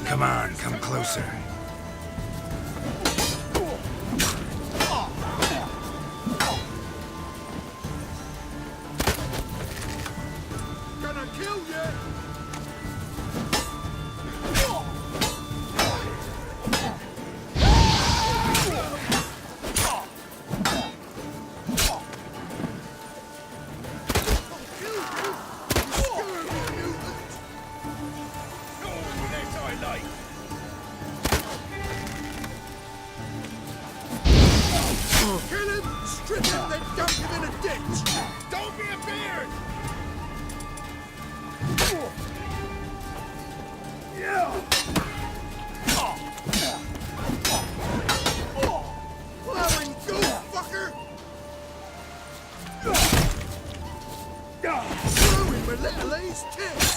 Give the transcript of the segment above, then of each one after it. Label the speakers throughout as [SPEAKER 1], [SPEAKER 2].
[SPEAKER 1] Come on, come closer.
[SPEAKER 2] Gonna kill you! Kill him, strip him, then dump him in a ditch! Don't be a beard! Plowing go, fucker! Throw him a little ace tits!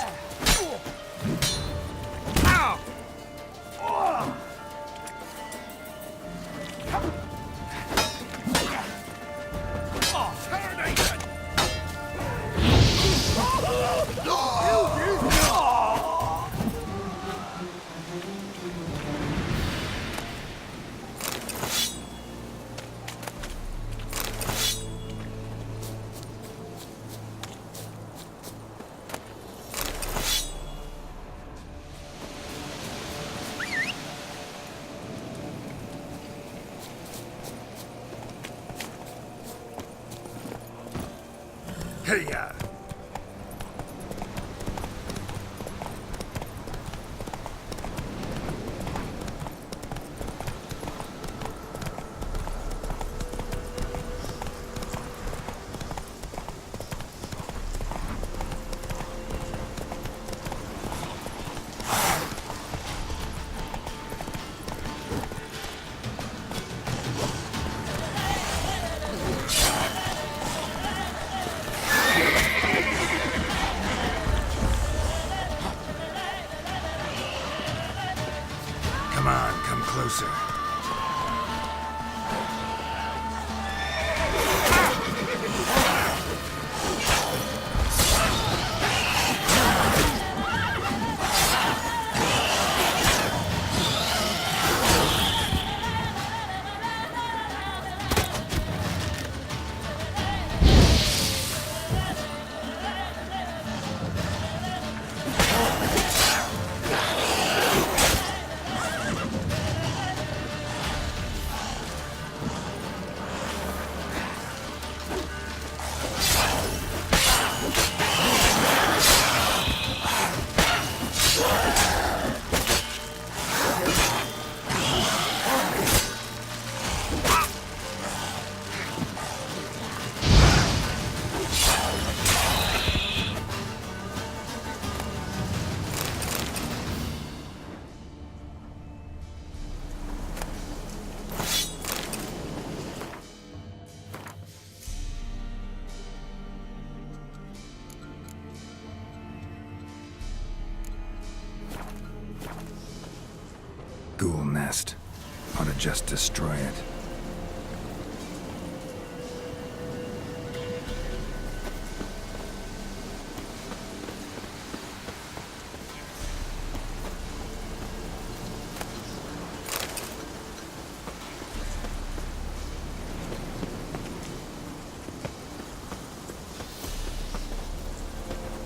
[SPEAKER 1] Hey, ya! Come on, come closer. Ghoul nest. Ought to just destroy it.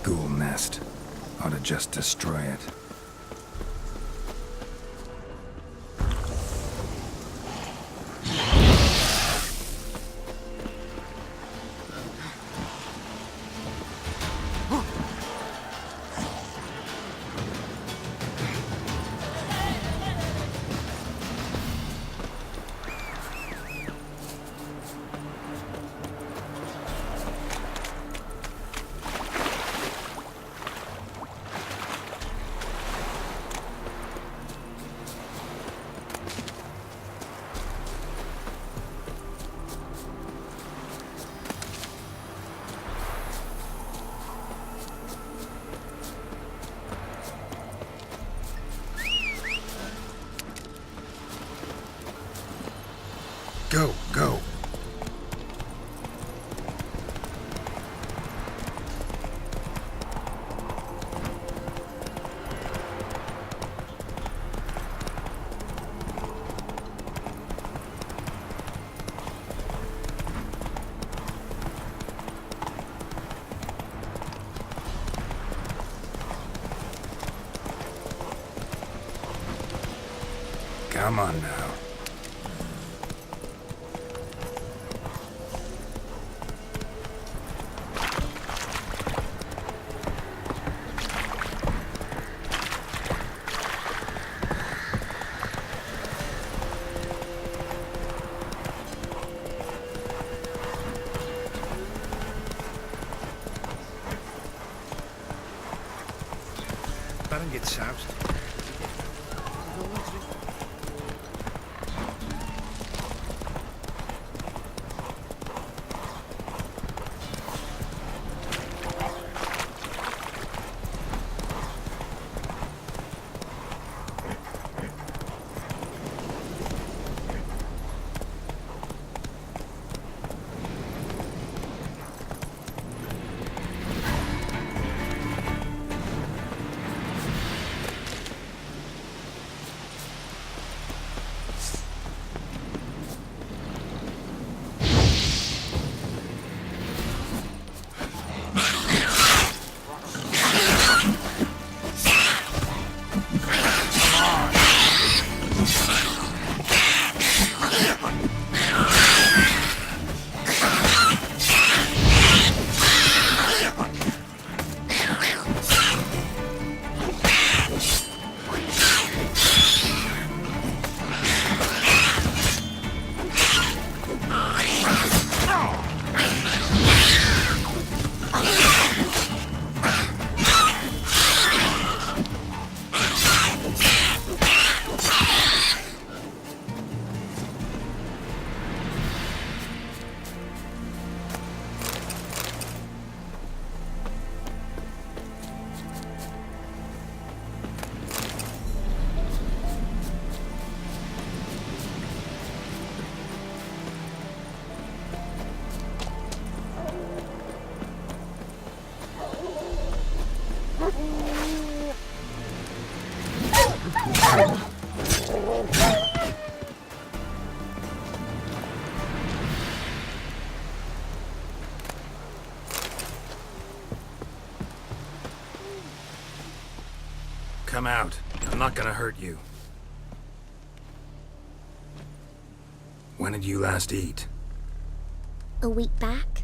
[SPEAKER 1] Ghoul nest. Ought to just destroy it. Come on now.
[SPEAKER 3] Baron get soused.
[SPEAKER 1] Come out. I'm not gonna hurt you. When did you last eat?
[SPEAKER 4] A week back.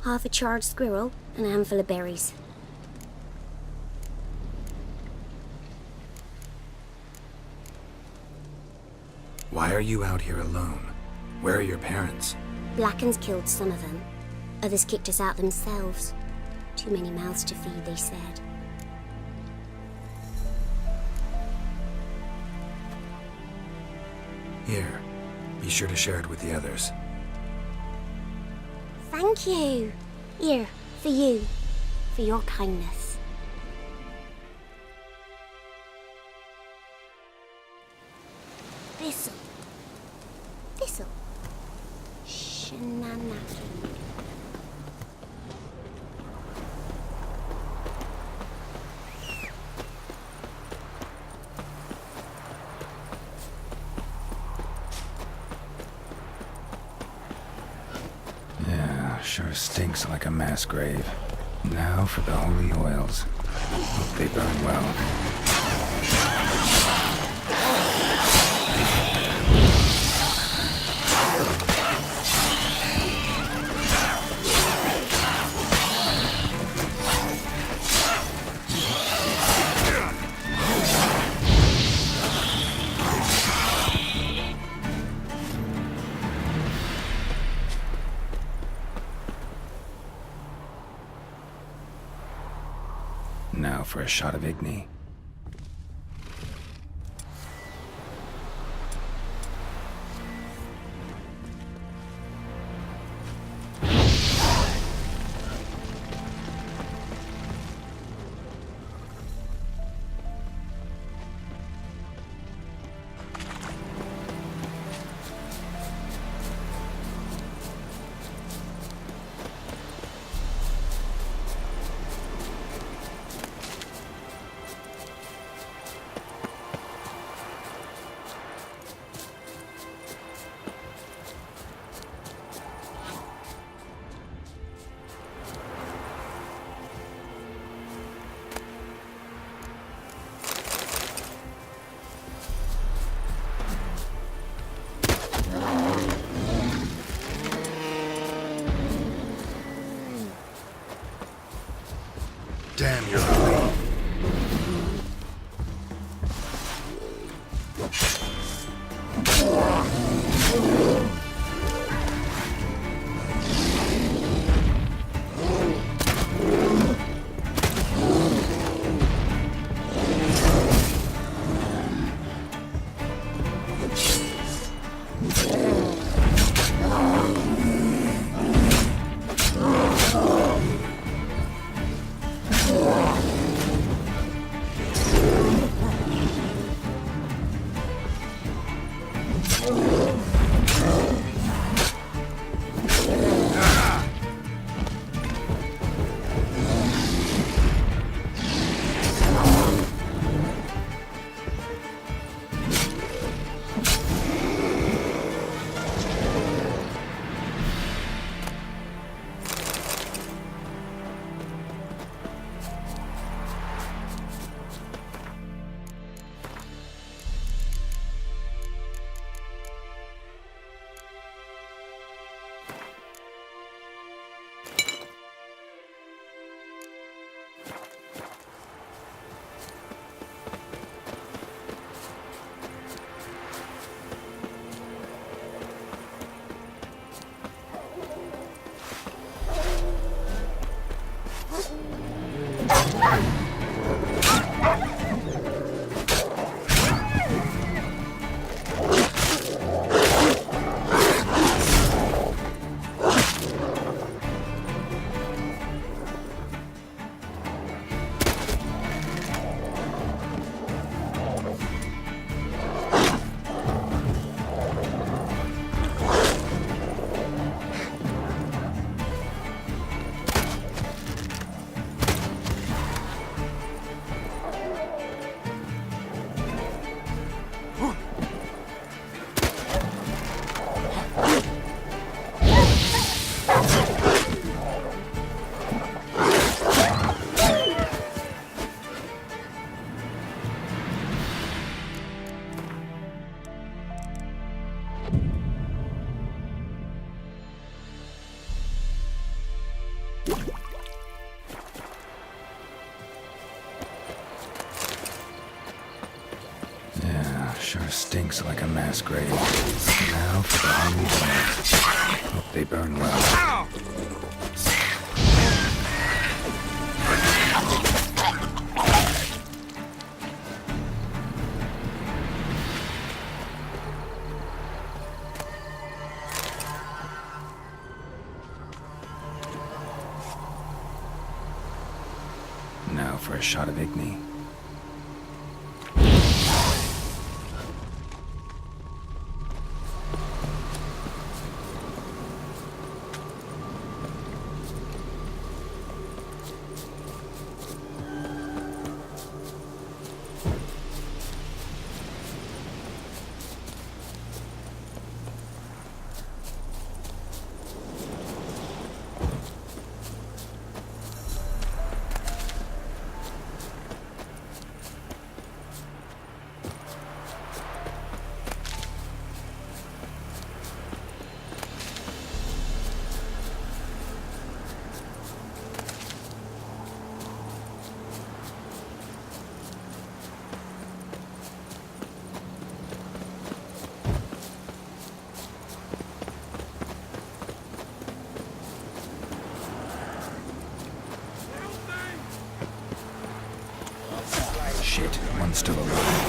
[SPEAKER 4] Half a charred squirrel and a handful of berries.
[SPEAKER 1] Why are you out here alone? Where are your parents?
[SPEAKER 4] Blackens killed some of them. Others kicked us out themselves. Too many mouths to feed, they said.
[SPEAKER 1] Here, be sure to share it with the others.
[SPEAKER 4] Thank you. Here, for you. For your kindness. Thistle. Thistle. Shenanaki.
[SPEAKER 1] Yeah, sure stinks like a mass grave. Now for the holy oils. Hope they burn well. Now for a shot of Igni. Yeah, sure stinks like a mass grave. Now for the holy oils. Hope they burn well. Now for a shot of Igni. Shit, one's still alive.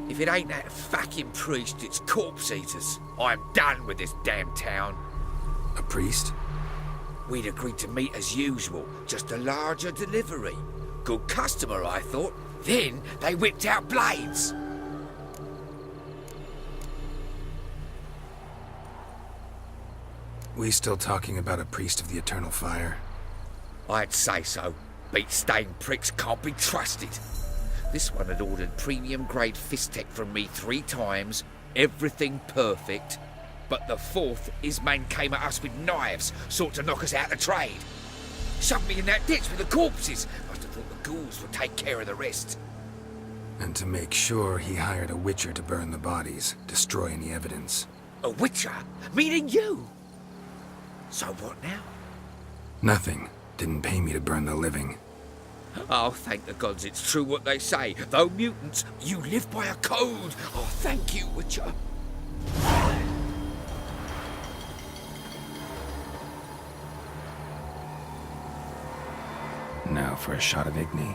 [SPEAKER 5] If it ain't that fucking priest, it's corpse eaters. I'm done with this damn town.
[SPEAKER 1] A priest?
[SPEAKER 5] We'd agreed to meet as usual, just a larger delivery. Good customer, I thought. Then they whipped out blades.
[SPEAKER 1] We still talking about a priest of the eternal fire?
[SPEAKER 5] I'd say so. Beat-stained pricks can't be trusted. This one had ordered premium-grade fist tech from me 3 times, everything perfect. But the 4th, his man came at us with knives, sought to knock us out of trade. Shoved me in that ditch with the corpses. Must have thought the ghouls would take care of the rest.
[SPEAKER 1] And to make sure, he hired a witcher to burn the bodies, destroy any evidence.
[SPEAKER 5] A witcher? Meaning you? So what now?
[SPEAKER 1] Nothing. Didn't pay me to burn the living.
[SPEAKER 5] Oh, thank the gods it's true what they say. Though mutants, you live by a code. Oh, thank you, Witcher.
[SPEAKER 1] Now for a shot of Igni.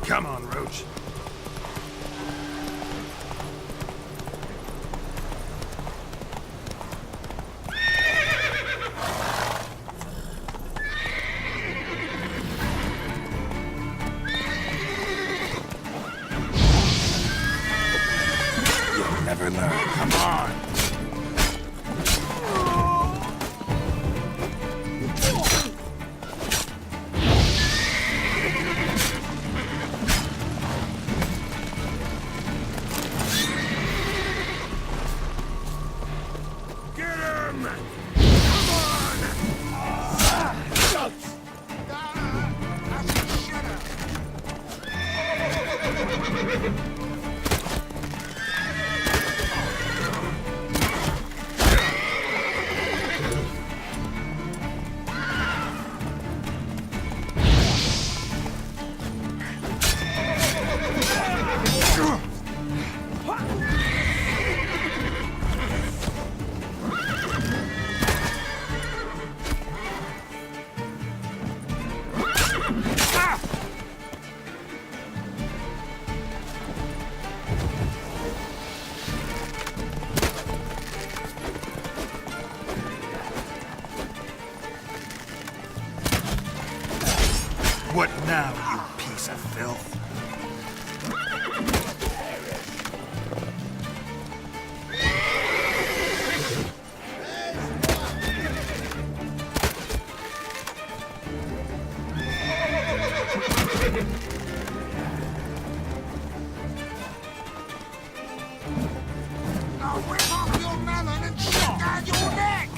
[SPEAKER 3] Come on, Roach.
[SPEAKER 1] You'll never learn. Come on!
[SPEAKER 3] What now, you piece of filth?
[SPEAKER 2] I'll rip off your melon and shut down your neck!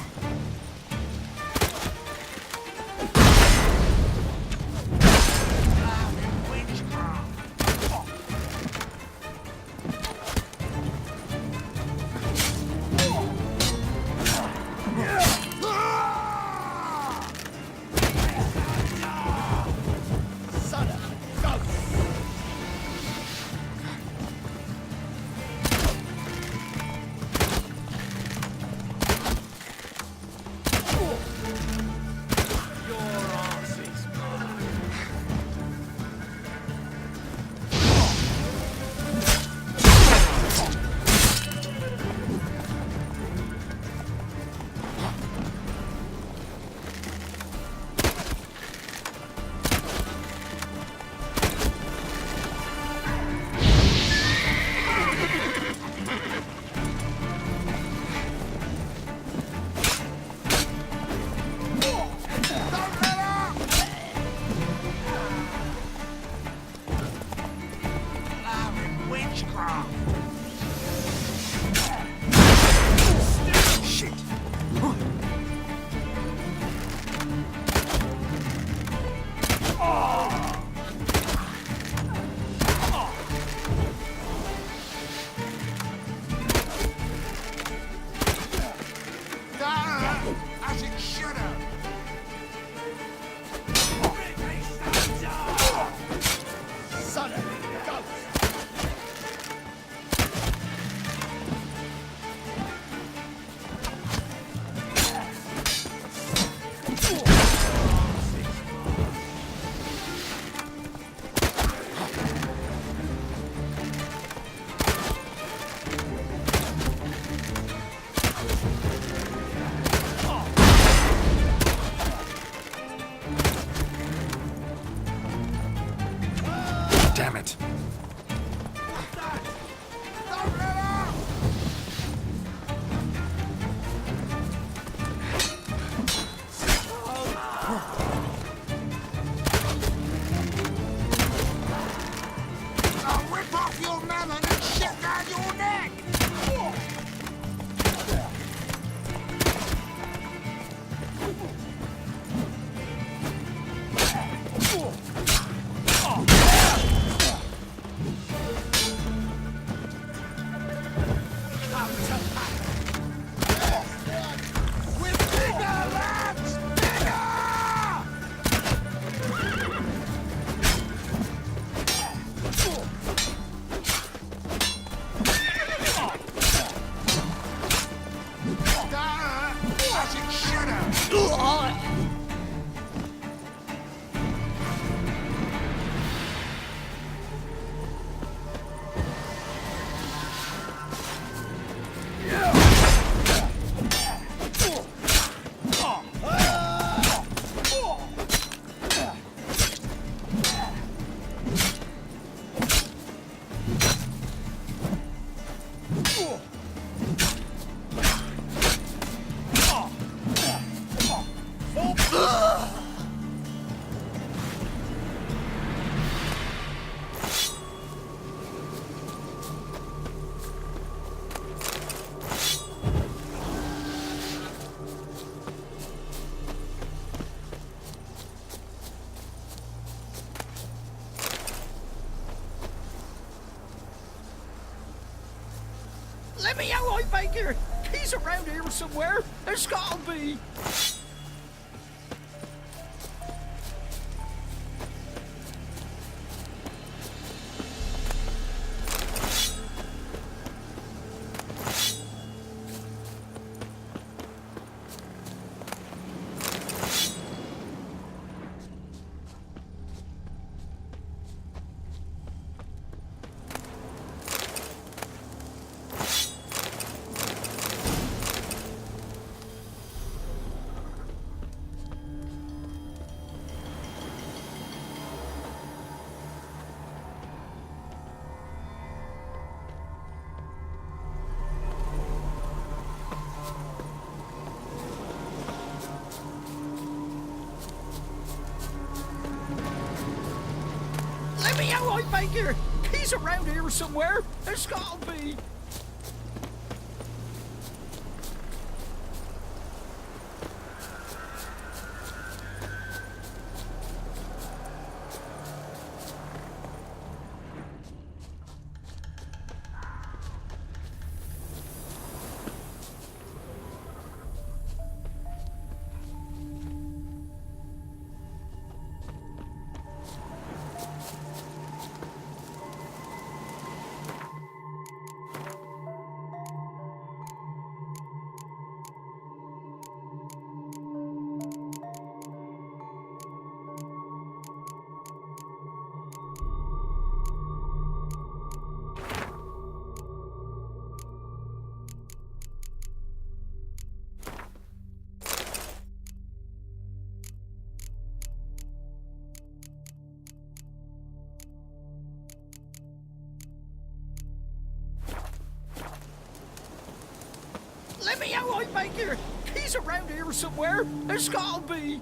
[SPEAKER 2] As it should have. Son of a ghost.
[SPEAKER 3] Damn it.
[SPEAKER 2] I'll rip off your melon and shut down your neck! With bigger lads! Bigger! As it should have.
[SPEAKER 6] Let me out, I beg you. He's around here somewhere. There's gotta be. Let me out, I beg you! He's around here somewhere. There's gotta be. Let me out, I beg you! He's around here somewhere. There's gotta be.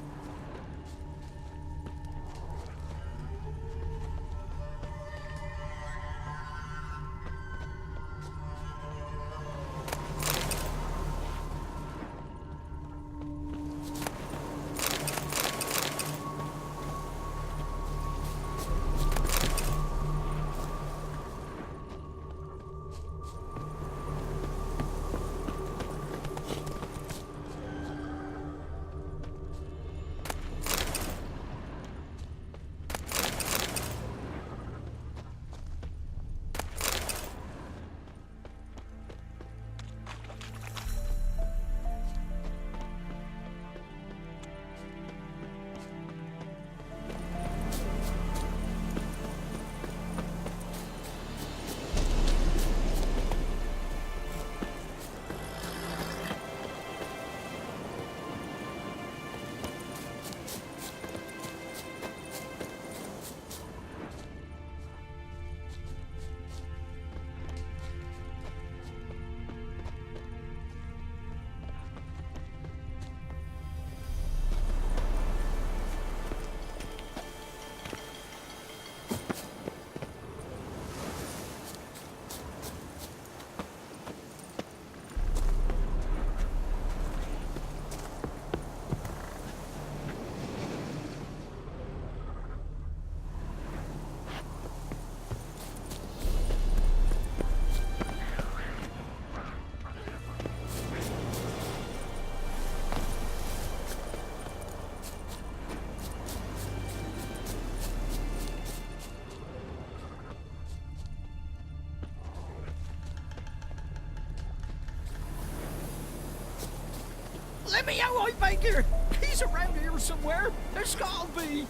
[SPEAKER 6] Let me out, I beg you! He's around here somewhere. There's gotta be.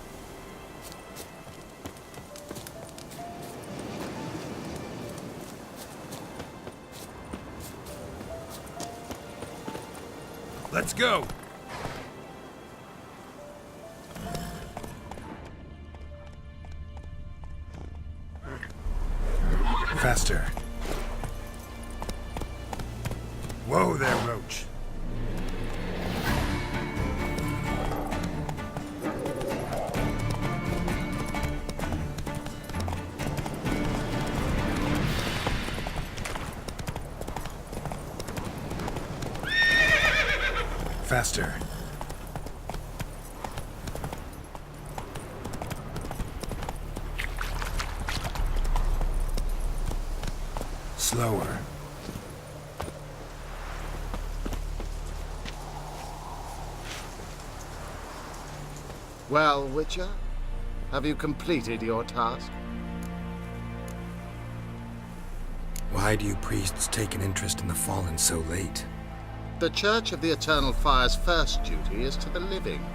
[SPEAKER 3] Let's go!
[SPEAKER 1] Faster.
[SPEAKER 3] Whoa there, Roach.
[SPEAKER 1] Faster. Slower.
[SPEAKER 7] Well, Witcher, have you completed your task?
[SPEAKER 1] Why do you priests take an interest in the fallen so late?
[SPEAKER 7] The Church of the Eternal Fire's first duty is to the living.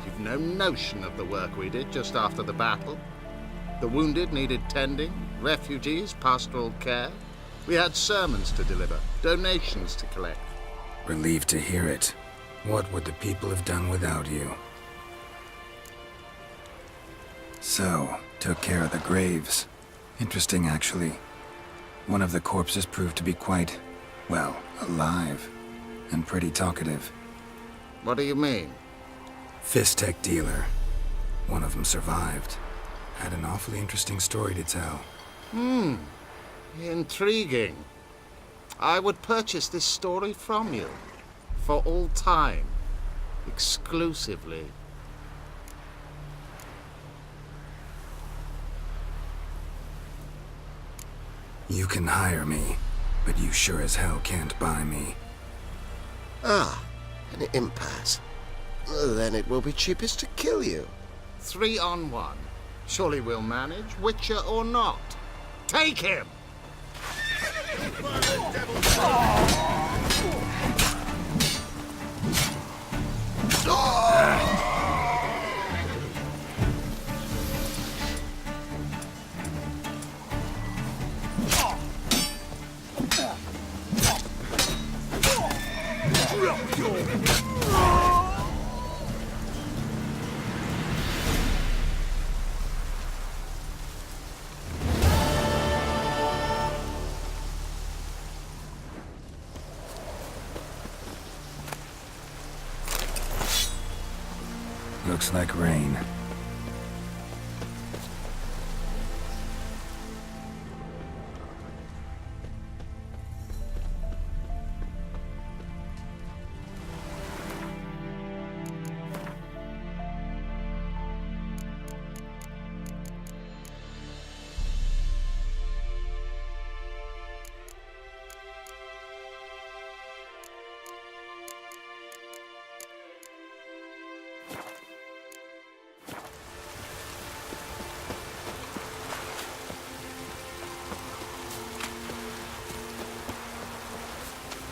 [SPEAKER 7] You've no notion of the work we did just after the battle. The wounded needed tending, refugees, pastoral care. We had sermons to deliver, donations to collect.
[SPEAKER 1] Relieved to hear it. What would the people have done without you? So, took care of the graves. Interesting, actually. One of the corpses proved to be quite, well, alive. And pretty talkative.
[SPEAKER 7] What do you mean?
[SPEAKER 1] Fist tech dealer. One of them survived. Had an awfully interesting story to tell.
[SPEAKER 7] Intriguing. I would purchase this story from you. For all time. Exclusively.
[SPEAKER 1] You can hire me, but you sure as hell can't buy me.
[SPEAKER 8] Ah, an impasse. Then it will be cheapest to kill you.
[SPEAKER 7] 3 on 1. Surely we'll manage, Witcher or not. Take him!
[SPEAKER 1] Looks like rain.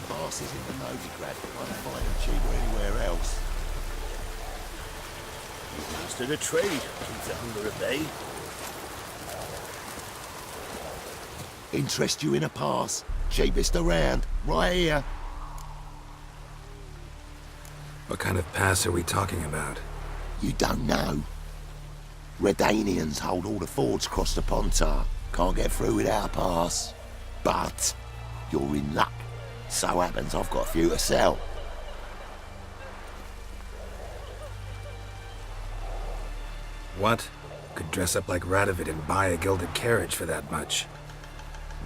[SPEAKER 8] Passes in the Novigrad. Won't find them cheaper anywhere else. He's mastered a trade. Keeps the hunger at bay. Interest you in a pass? Cheapest around. Right here.
[SPEAKER 1] What kind of pass are we talking about?
[SPEAKER 8] You don't know. Redanians hold all the fords across the Pontar. Can't get through without a pass. But you're in luck. So happens I've got a few to sell.
[SPEAKER 1] What? Could dress up like Radovid and buy a gilded carriage for that much.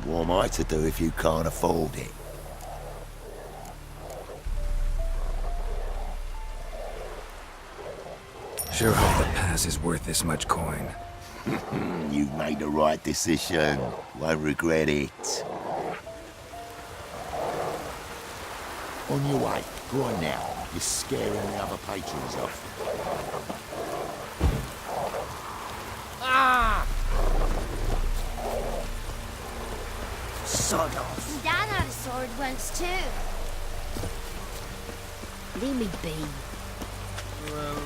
[SPEAKER 8] What am I to do if you can't afford it?
[SPEAKER 1] Sure hope the pass is worth this much coin.
[SPEAKER 8] You've made the right decision. Won't regret it. On your way. Go on now. You're scaring the other patrons off.
[SPEAKER 6] Ah! Sod off.
[SPEAKER 4] Dad had a sword once too. Leave me be.
[SPEAKER 6] Well,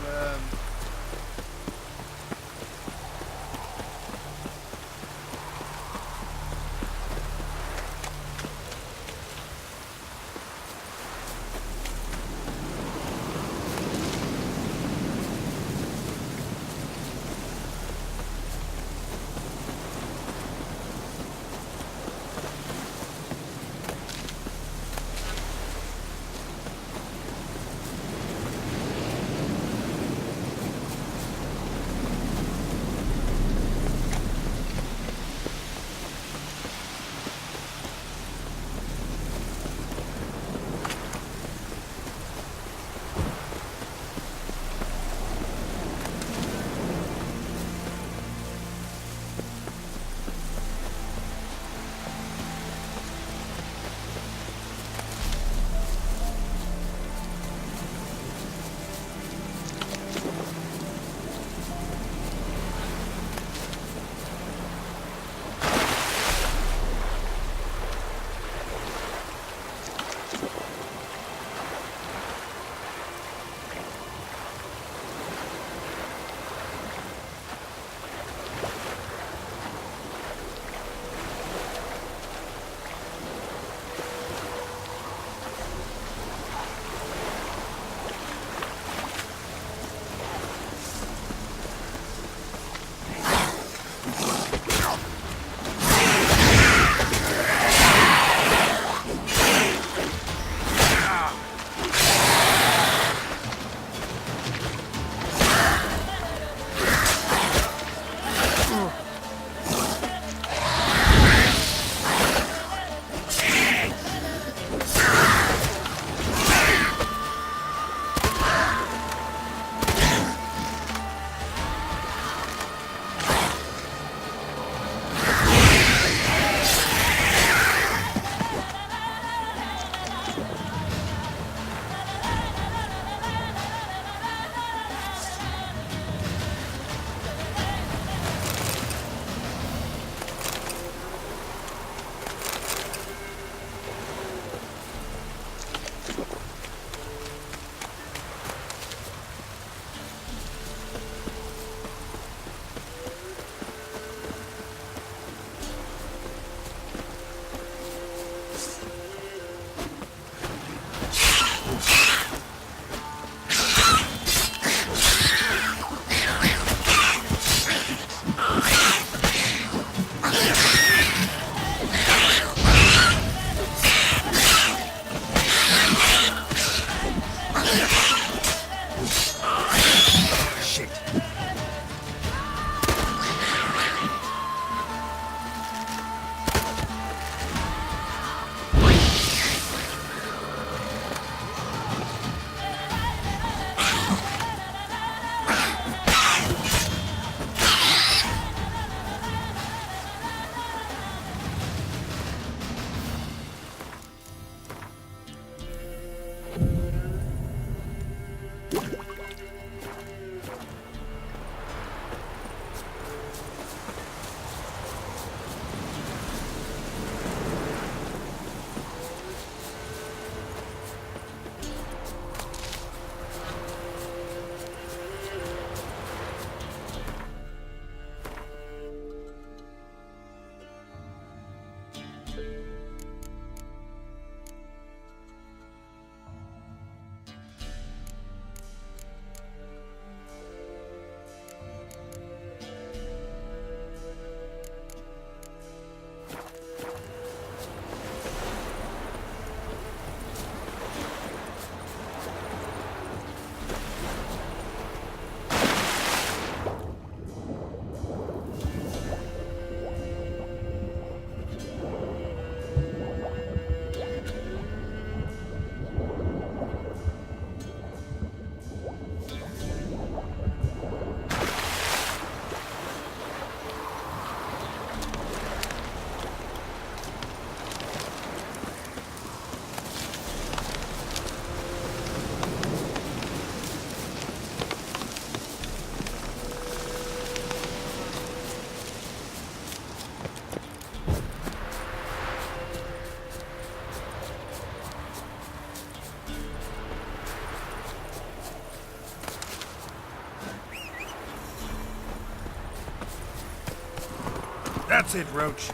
[SPEAKER 3] it, Roach.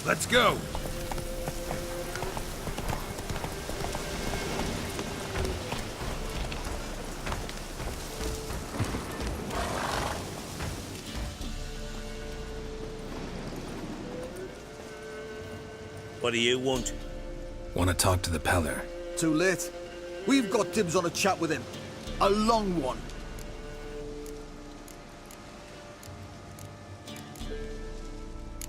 [SPEAKER 3] Let's go!
[SPEAKER 9] What do you want?
[SPEAKER 1] Want to talk to the Peller.
[SPEAKER 2] Too late. We've got dibs on a chat with him. A long one.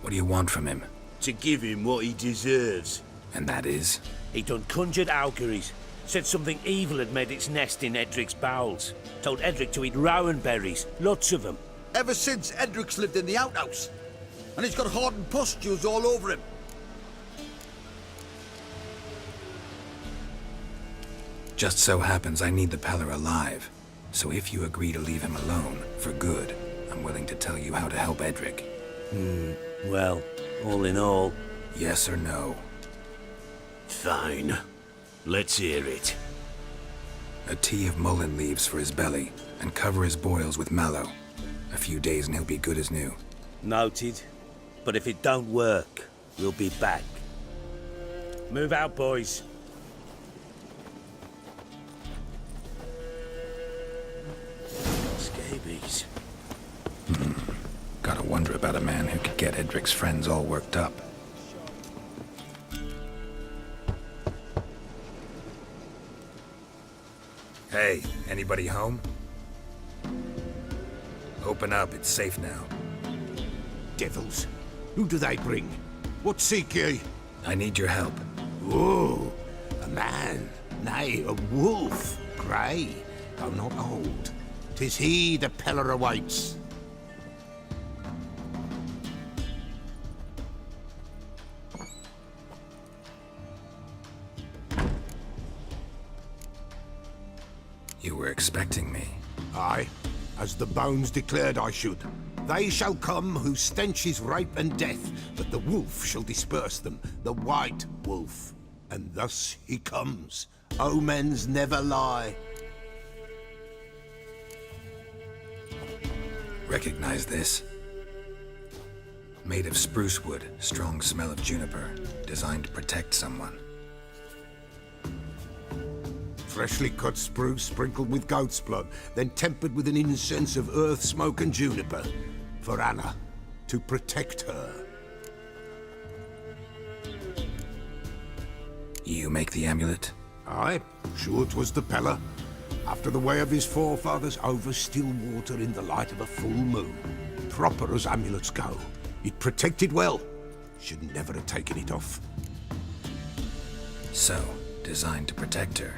[SPEAKER 1] What do you want from him?
[SPEAKER 9] To give him what he deserves.
[SPEAKER 1] And that is?
[SPEAKER 9] He done conjured auguries. Said something evil had made its nest in Edric's bowels. Told Edric to eat rowan berries, lots of them.
[SPEAKER 2] Ever since Edric's lived in the outhouse. And he's got hardened pustules all over him.
[SPEAKER 1] Just so happens I need the Peller alive. So if you agree to leave him alone, for good, I'm willing to tell you how to help Edric.
[SPEAKER 9] Well, all in all...
[SPEAKER 1] Yes or no?
[SPEAKER 9] Fine. Let's hear it.
[SPEAKER 1] A tea of mullein leaves for his belly, and cover his boils with mallow. A few days and he'll be good as new.
[SPEAKER 9] Noted. But if it don't work, we'll be back. Move out, boys. Scabies.
[SPEAKER 1] Gotta wonder about a man who could get Edric's friends all worked up. Hey, anybody home? Open up, it's safe now.
[SPEAKER 3] Devils. Who do they bring? What seek ye?
[SPEAKER 1] I need your help.
[SPEAKER 3] Oh, a man. Nay, a wolf. Grey, though not old. 'Tis he the Peller awaits.
[SPEAKER 1] You were expecting me.
[SPEAKER 3] Aye, as the bones declared I should. They shall come whose stench is rape and death, but the wolf shall disperse them, the white wolf. And thus he comes. Omens never lie.
[SPEAKER 1] Recognize this? Made of spruce wood, strong smell of juniper, designed to protect someone.
[SPEAKER 3] Freshly cut spruce sprinkled with goat's blood, then tempered with an incense of earth, smoke and juniper. For Anna, to protect her.
[SPEAKER 1] You make the amulet?
[SPEAKER 3] Aye, sure 'twas the Peller. After the way of his forefathers, over still water in the light of a full moon. Proper as amulets go. It protected well. Should never have taken it off.
[SPEAKER 1] So, designed to protect her.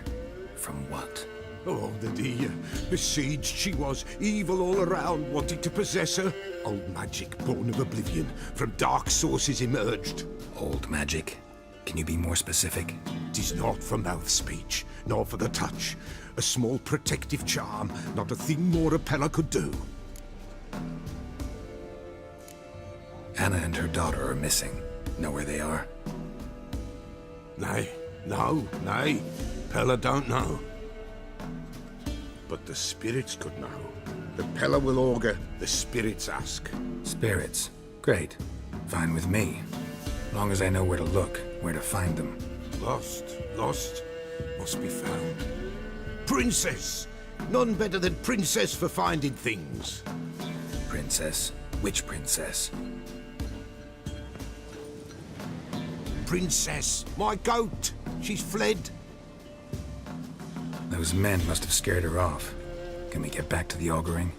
[SPEAKER 1] From what?
[SPEAKER 3] Oh, the dear. Besieged she was, evil all around, wanting to possess her. Old magic, born of oblivion, from dark sources emerged.
[SPEAKER 1] Old magic? Can you be more specific?
[SPEAKER 3] 'Tis not for mouth speech, nor for the touch. A small protective charm, not a thing more a Peller could do.
[SPEAKER 1] Anna and her daughter are missing. Know where they are?
[SPEAKER 3] Nay, nay. Peller don't know. But the spirits could know. The Peller will augur, the spirits ask.
[SPEAKER 1] Spirits. Great. Fine with me. Long as I know where to look, where to find them.
[SPEAKER 3] Lost, must be found. Princess! None better than Princess for finding things.
[SPEAKER 1] Princess? Which princess?
[SPEAKER 3] Princess, my goat! She's fled.
[SPEAKER 1] Those men must have scared her off. Can we get back to the auguring?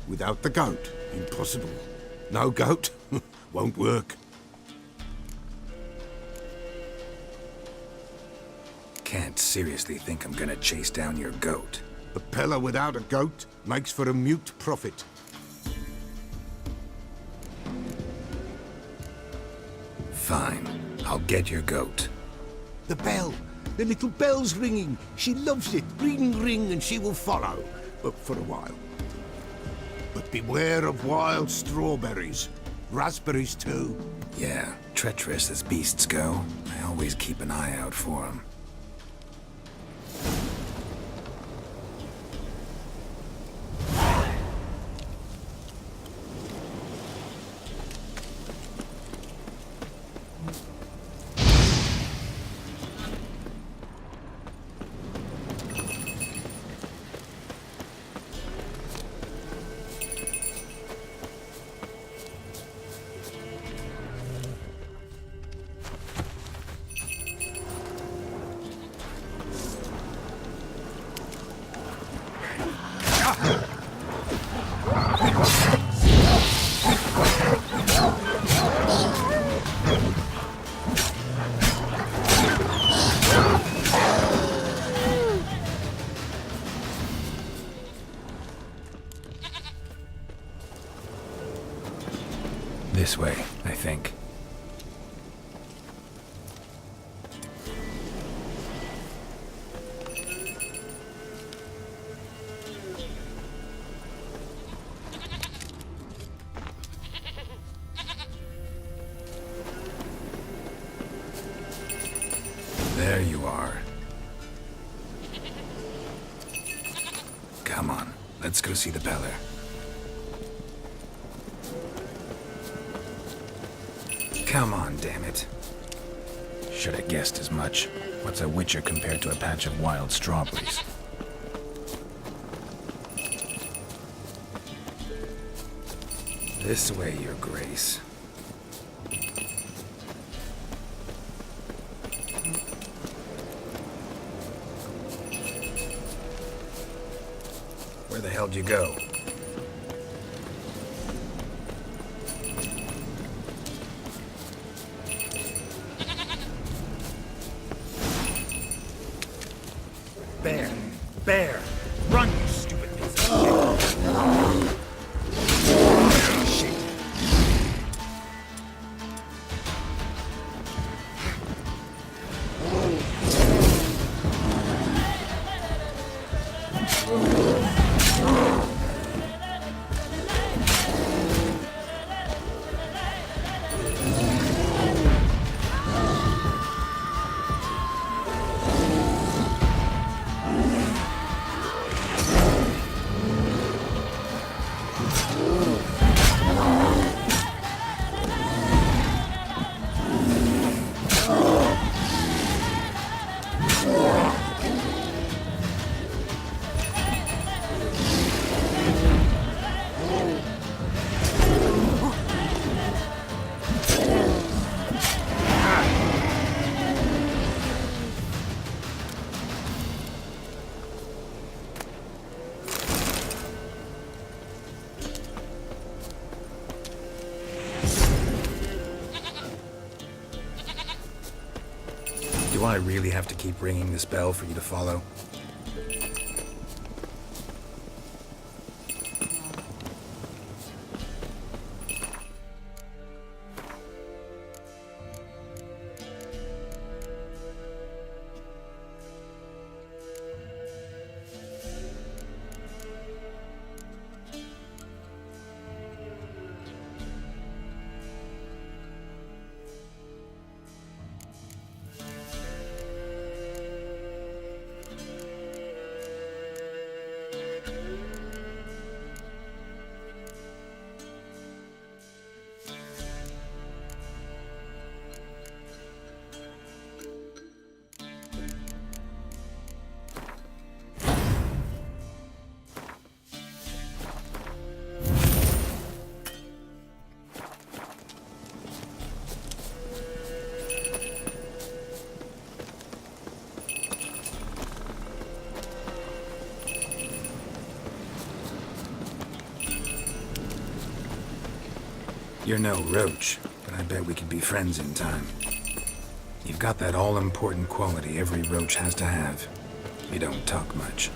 [SPEAKER 3] Without the goat, impossible. No goat, won't work.
[SPEAKER 1] Can't seriously think I'm gonna chase down your goat.
[SPEAKER 3] A pillar without a goat makes for a mute prophet.
[SPEAKER 1] Fine. I'll get your goat.
[SPEAKER 3] The bell! The little bell's ringing. She loves it. Ring, ring, and she will follow. But for a while. But beware of wild strawberries. Raspberries, too.
[SPEAKER 1] Yeah, treacherous as beasts go. I always keep an eye out for them. This way, I think. There you are. Come on, let's go see the Beller. Come on, damn it. Should have guessed as much. What's a witcher compared to a patch of wild strawberries? This way, Your Grace. Where the hell do you go?
[SPEAKER 2] Bear! Bear! Run, you stupid piece of shit! Shit!
[SPEAKER 1] Do I really have to keep ringing this bell for you to follow? You're no roach, but I bet we could be friends in time. You've got that all-important quality every roach has to have. You don't talk much.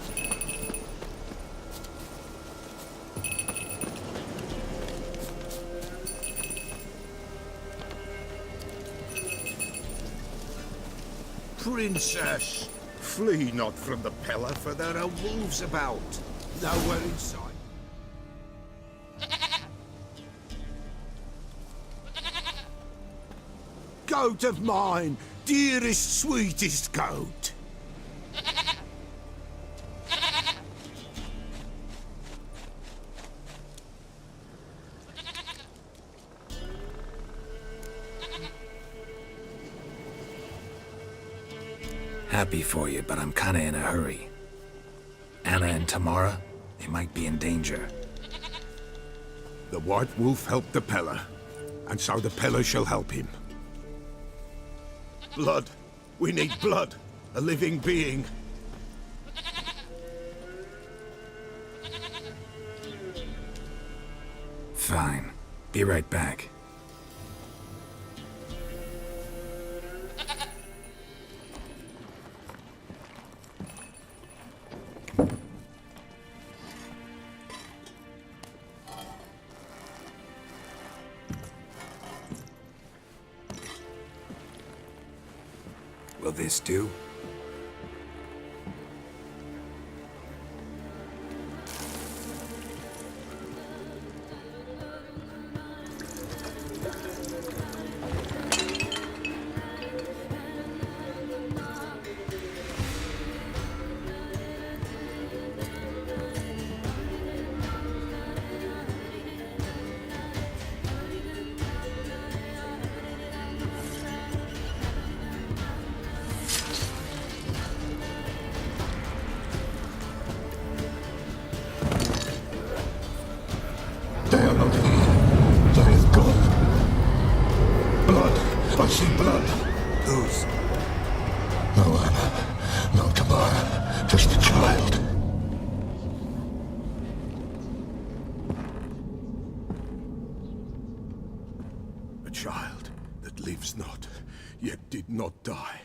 [SPEAKER 3] Princess, flee not from the Pella, for there are wolves about. Nowhere in sight. Goat of mine, dearest, sweetest goat.
[SPEAKER 1] Happy for you, but I'm kinda in a hurry. Anna and Tamara, they might be in danger.
[SPEAKER 3] The White Wolf helped the Pella, and so the Pella shall help him. Blood. We need blood. A living being.
[SPEAKER 1] Fine. Be right back. Will this do?
[SPEAKER 2] They are not here. There is God. Blood. I see blood.
[SPEAKER 1] Whose?
[SPEAKER 2] No Anna. No Tamara. Just a child. A child that lives not, yet did not die.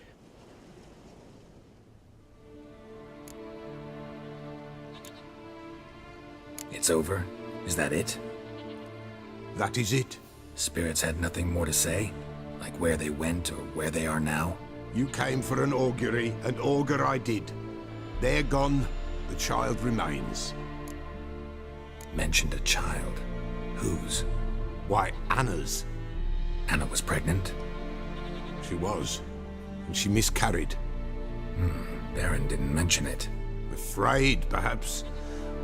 [SPEAKER 1] It's over? Is that it?
[SPEAKER 3] That is it.
[SPEAKER 1] Spirits had nothing more to say? Like where they went or where they are now?
[SPEAKER 3] You came for an augury, and augur I did. They're gone, the child remains.
[SPEAKER 1] Mentioned a child. Whose?
[SPEAKER 3] Why, Anna's.
[SPEAKER 1] Anna was pregnant?
[SPEAKER 3] She was, and she miscarried.
[SPEAKER 1] Baron didn't mention it.
[SPEAKER 3] Afraid, perhaps,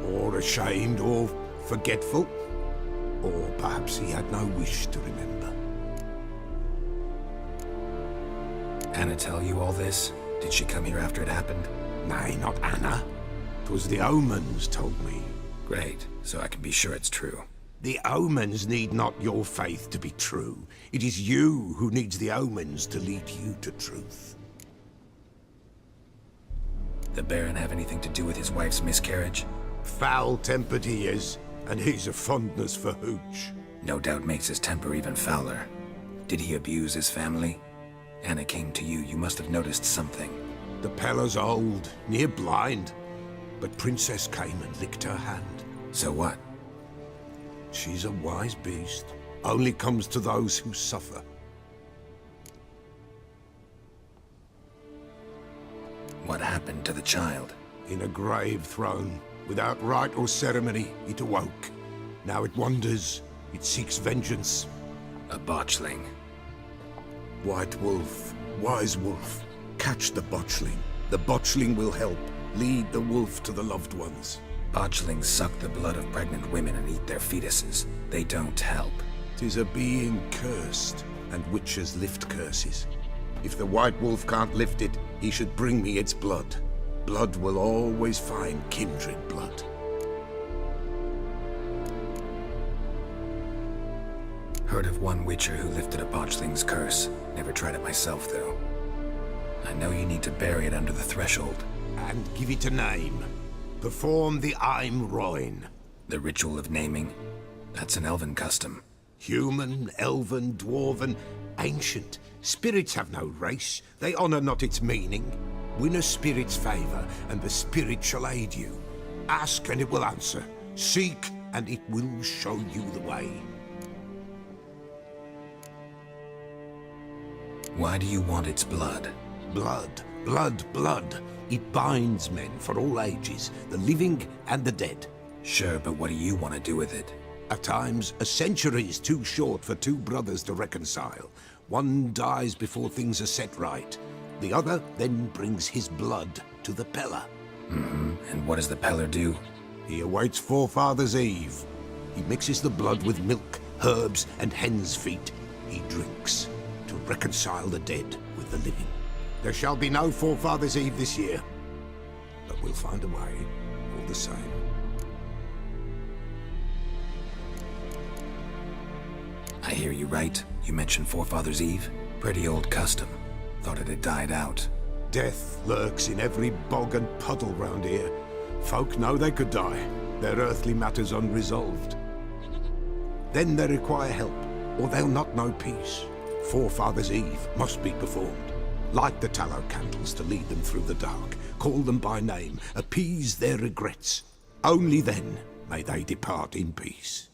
[SPEAKER 3] or ashamed, or forgetful. Or perhaps he had no wish to remember.
[SPEAKER 1] Anna tell you all this? Did she come here after it happened?
[SPEAKER 3] Nay, not Anna. 'Twas the omens told me.
[SPEAKER 1] Great, so I can be sure it's true.
[SPEAKER 3] The omens need not your faith to be true. It is you who needs the omens to lead you to truth.
[SPEAKER 1] The Baron have anything to do with his wife's miscarriage?
[SPEAKER 3] Foul-tempered he is, and he's a fondness for hooch.
[SPEAKER 1] No doubt makes his temper even fouler. Did he abuse his family? Anna came to you, you must have noticed something.
[SPEAKER 3] The Pella's old, near blind, but Princess came and licked her hand.
[SPEAKER 1] So what?
[SPEAKER 3] She's a wise beast. Only comes to those who suffer.
[SPEAKER 1] What happened to the child?
[SPEAKER 3] In a grave thrown, without rite or ceremony, it awoke. Now it wanders, it seeks vengeance.
[SPEAKER 1] A botchling.
[SPEAKER 3] White Wolf, wise wolf, catch the botchling. The botchling will help, lead the wolf to the loved ones.
[SPEAKER 1] Botchlings suck the blood of pregnant women and eat their fetuses. They don't help.
[SPEAKER 3] 'Tis a being cursed, and witches lift curses. If the White Wolf can't lift it, he should bring me its blood. Blood will always find kindred blood.
[SPEAKER 1] Heard of one witcher who lifted a botchling's curse. Never tried it myself, though. I know you need to bury it under the threshold.
[SPEAKER 3] And give it a name. Perform the Aim Roin.
[SPEAKER 1] The ritual of naming? That's an elven custom.
[SPEAKER 3] Human, elven, dwarven, ancient. Spirits have no race. They honour not its meaning. Win a spirit's favour, and the spirit shall aid you. Ask, and it will answer. Seek, and it will show you the way.
[SPEAKER 1] Why do you want its blood?
[SPEAKER 3] Blood, blood, blood. It binds men for all ages, the living and the dead.
[SPEAKER 1] Sure, but what do you want to do with it?
[SPEAKER 3] At times, a century is too short for two brothers to reconcile. One dies before things are set right. The other then brings his blood to the Peller.
[SPEAKER 1] And what does the Peller do?
[SPEAKER 3] He awaits Forefathers' Eve. He mixes the blood with milk, herbs, and hen's feet. He drinks to reconcile the dead with the living. There shall be no Forefathers' Eve this year, but we'll find a way all the same.
[SPEAKER 1] I hear you right. You mentioned Forefathers' Eve? Pretty old custom. Thought it had died out.
[SPEAKER 3] Death lurks in every bog and puddle round here. Folk know they could die, their earthly matters unresolved. Then they require help, or they'll not know peace. Forefathers' Eve must be performed. Light the tallow candles to lead them through the dark. Call them by name, appease their regrets. Only then may they depart in peace.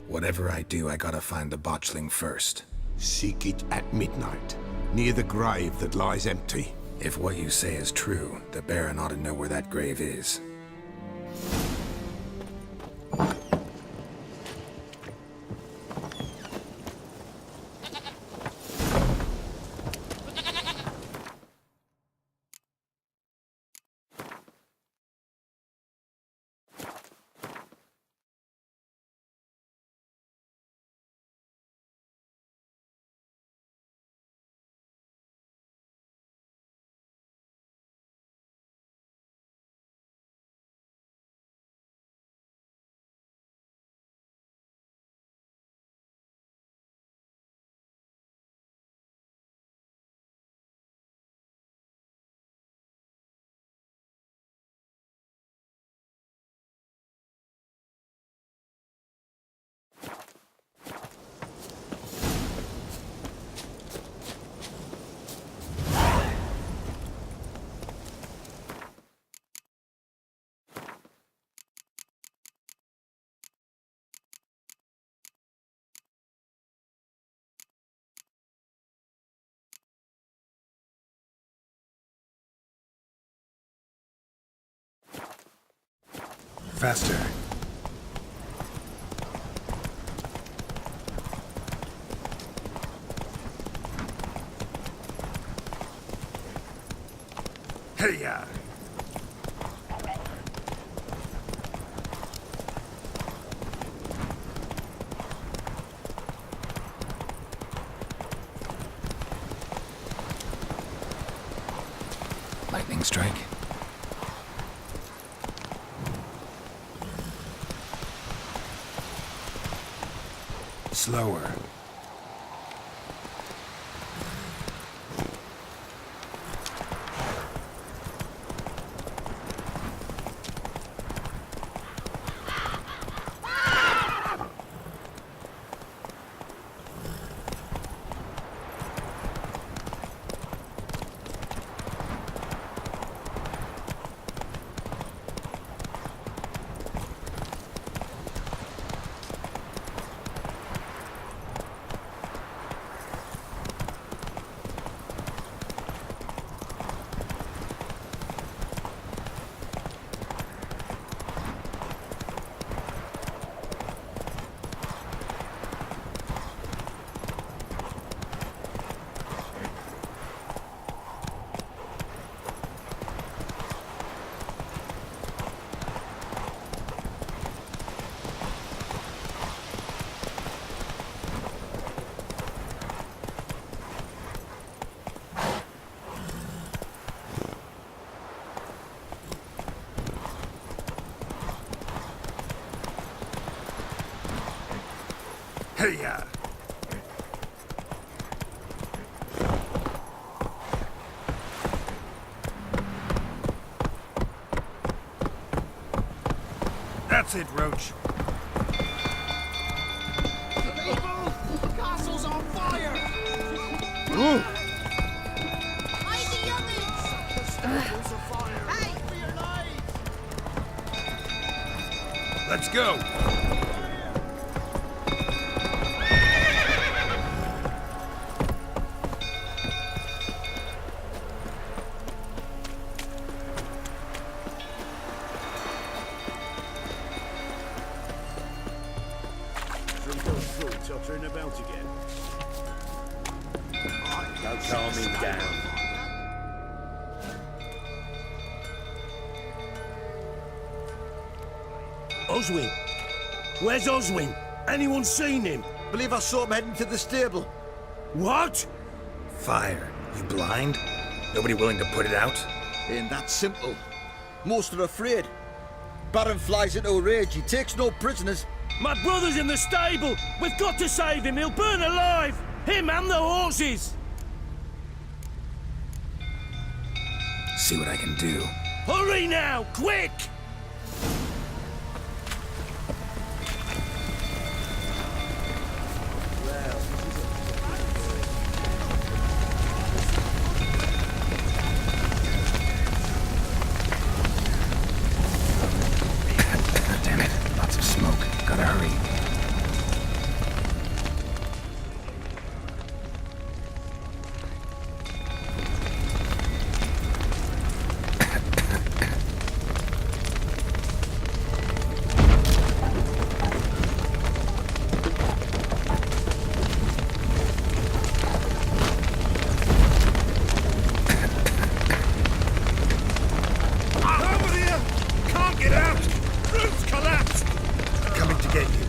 [SPEAKER 1] Whatever I do, I gotta find the botchling first.
[SPEAKER 3] Seek it at midnight, near the grave that lies empty.
[SPEAKER 1] If what you say is true, the Baron ought to know where that grave is. Faster. Hey-ya! Lightning strike. Slower. Hey-ya! That's it, Roach.
[SPEAKER 6] People! The castle's on fire!
[SPEAKER 2] Let's go.
[SPEAKER 9] Tottering about again. Now calm him down. Oswin? Where's Oswin? Anyone seen him?
[SPEAKER 10] Believe I saw him heading to the stable.
[SPEAKER 9] What?
[SPEAKER 1] Fire. You blind? Nobody willing to put it out?
[SPEAKER 10] Ain't that simple. Most are afraid. Baron flies into a rage. He takes no prisoners.
[SPEAKER 9] My brother's in the stable! We've got to save him! He'll burn alive! Him and the horses!
[SPEAKER 1] See what I can do.
[SPEAKER 9] Hurry now! Quick!
[SPEAKER 1] Damn it. Lots of smoke. Gotta hurry.
[SPEAKER 2] Over here! Can't get out! Roof's collapsed!
[SPEAKER 1] Coming to get you.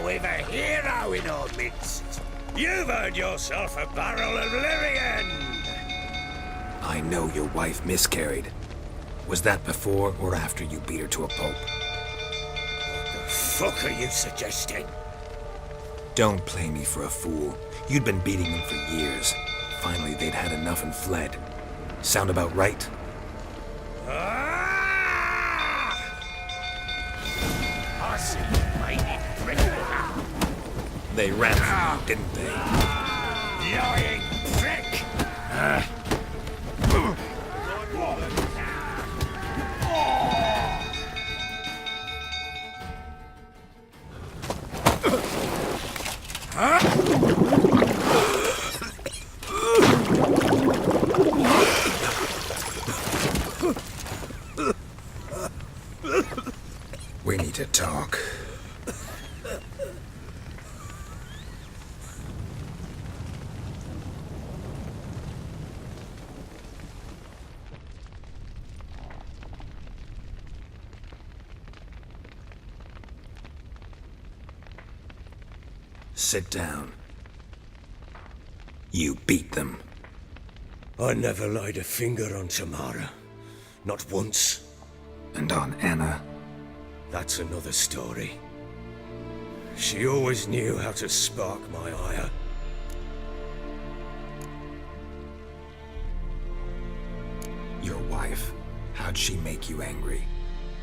[SPEAKER 9] We've a hero in our midst. You've earned yourself a barrel of Lyrian.
[SPEAKER 1] I know your wife miscarried. Was that before or after you beat her to a pulp?
[SPEAKER 9] What the fuck are you suggesting?
[SPEAKER 1] Don't play me for a fool. You'd been beating them for years. Finally, they'd had enough and fled. Sound about right?
[SPEAKER 9] I see you made it brick.
[SPEAKER 1] They ran from you, didn't they?
[SPEAKER 9] Lying prick!
[SPEAKER 1] We need to talk. Sit down. You beat them.
[SPEAKER 9] I never laid a finger on Tamara. Not once.
[SPEAKER 1] And on Anna.
[SPEAKER 9] That's another story. She always knew how to spark my ire.
[SPEAKER 1] Your wife. How'd she make you angry?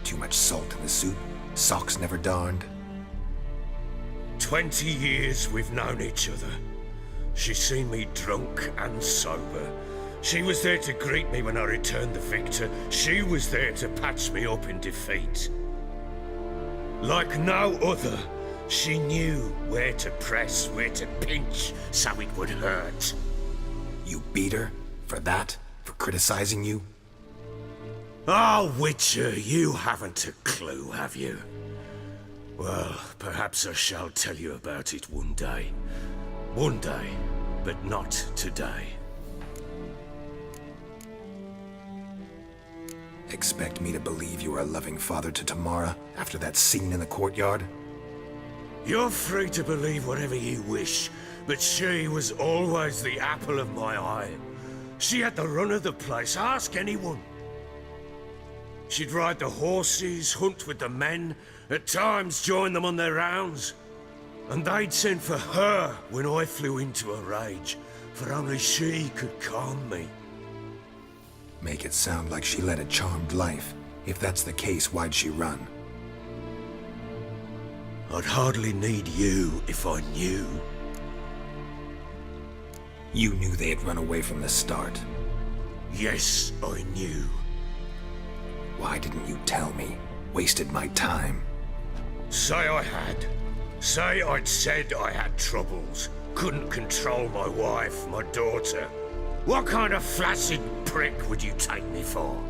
[SPEAKER 1] Too much salt in the soup? Socks never darned?
[SPEAKER 9] 20 years we've known each other. She's seen me drunk and sober. She was there to greet me when I returned the victor. She was there to patch me up in defeat. Like no other, she knew where to press, where to pinch, so it would hurt.
[SPEAKER 1] You beat her? For that? For criticizing you?
[SPEAKER 9] Oh, Witcher, you haven't a clue, have you? Well, perhaps I shall tell you about it one day. One day, but not today.
[SPEAKER 1] Expect me to believe you were a loving father to Tamara after that scene in the courtyard?
[SPEAKER 9] You're free to believe whatever you wish, but she was always the apple of my eye. She had the run of the place, ask anyone. She'd ride the horses, hunt with the men, at times join them on their rounds. And they'd send for her when I flew into a rage, for only she could calm me.
[SPEAKER 1] Make it sound like she led a charmed life. If that's the case, why'd she run?
[SPEAKER 9] I'd hardly need you if I knew.
[SPEAKER 1] You knew they had run away from the start.
[SPEAKER 9] Yes, I knew.
[SPEAKER 1] Why didn't you tell me? Wasted my time.
[SPEAKER 9] Say I had. Say I'd said I had troubles. Couldn't control my wife, my daughter. What kind of flaccid prick would you take me for?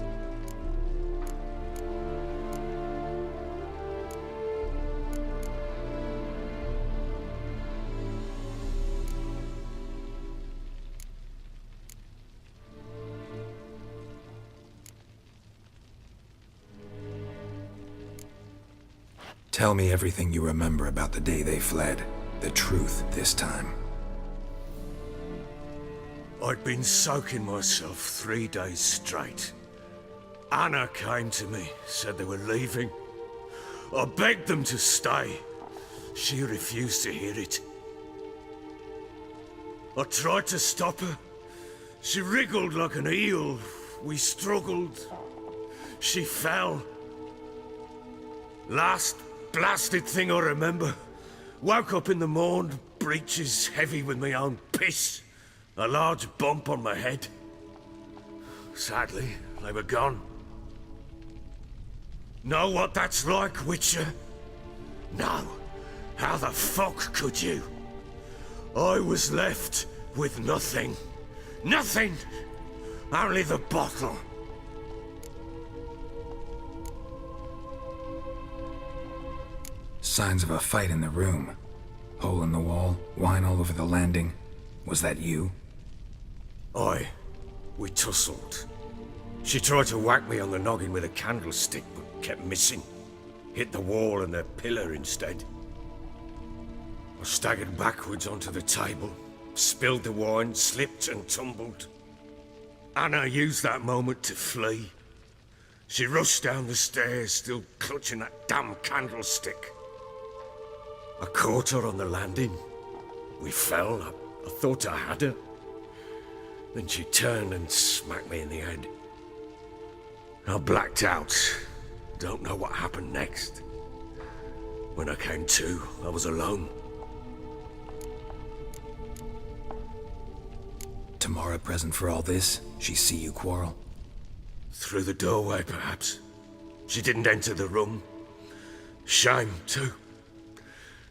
[SPEAKER 1] Tell me everything you remember about the day they fled. The truth this time.
[SPEAKER 9] I'd been soaking myself 3 days straight. Anna came to me, said they were leaving. I begged them to stay. She refused to hear it. I tried to stop her. She wriggled like an eel. We struggled. She fell. Last blasted thing I remember. Woke up in the morn, breeches heavy with my own piss. A large bump on my head. Sadly, they were gone. Know what that's like, Witcher? No. How the fuck could you? I was left with nothing. Nothing! Only the bottle.
[SPEAKER 1] Signs of a fight in the room. Hole in the wall, wine all over the landing. Was that you?
[SPEAKER 9] Aye. We tussled. She tried to whack me on the noggin with a candlestick, but kept missing. Hit the wall and the pillar instead. I staggered backwards onto the table, spilled the wine, slipped and tumbled. Anna used that moment to flee. She rushed down the stairs, still clutching that damn candlestick. I caught her on the landing. We fell. I thought I had her. Then she turned and smacked me in the head. I blacked out. Don't know what happened next. When I came to, I was alone.
[SPEAKER 1] Tamara present for all this? She see you quarrel?
[SPEAKER 9] Through the doorway, perhaps. She didn't enter the room. Shame, too.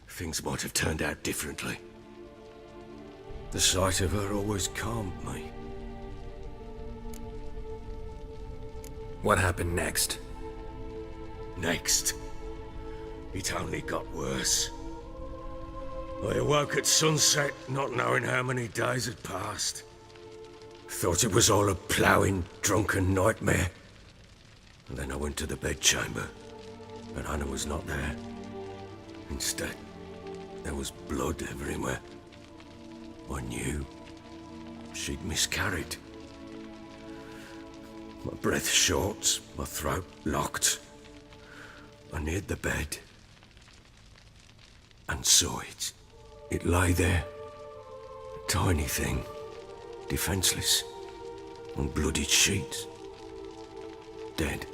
[SPEAKER 9] Things might have turned out differently. The sight of her always calmed me.
[SPEAKER 1] What happened next?
[SPEAKER 9] Next, it only got worse. I awoke at sunset, not knowing how many days had passed. Thought it was all a ploughing, drunken nightmare. And then I went to the bedchamber, but Anna was not there. Instead, there was blood everywhere. I knew she'd miscarried. My breath short, my throat locked. I neared the bed and saw it. It lay there, a tiny thing, defenseless, on bloodied sheets, dead.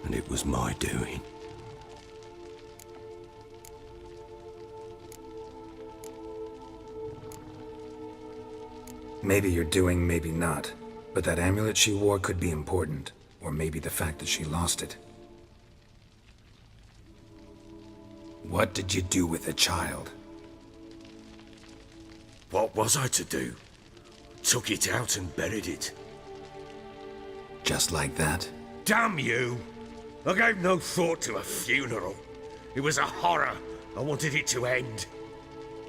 [SPEAKER 9] And it was my doing.
[SPEAKER 1] Maybe you're doing, maybe not. But that amulet she wore could be important. Or maybe the fact that she lost it. What did you do with the child?
[SPEAKER 9] What was I to do? Took it out and buried it.
[SPEAKER 1] Just like that?
[SPEAKER 9] Damn you! I gave no thought to a funeral. It was a horror. I wanted it to end.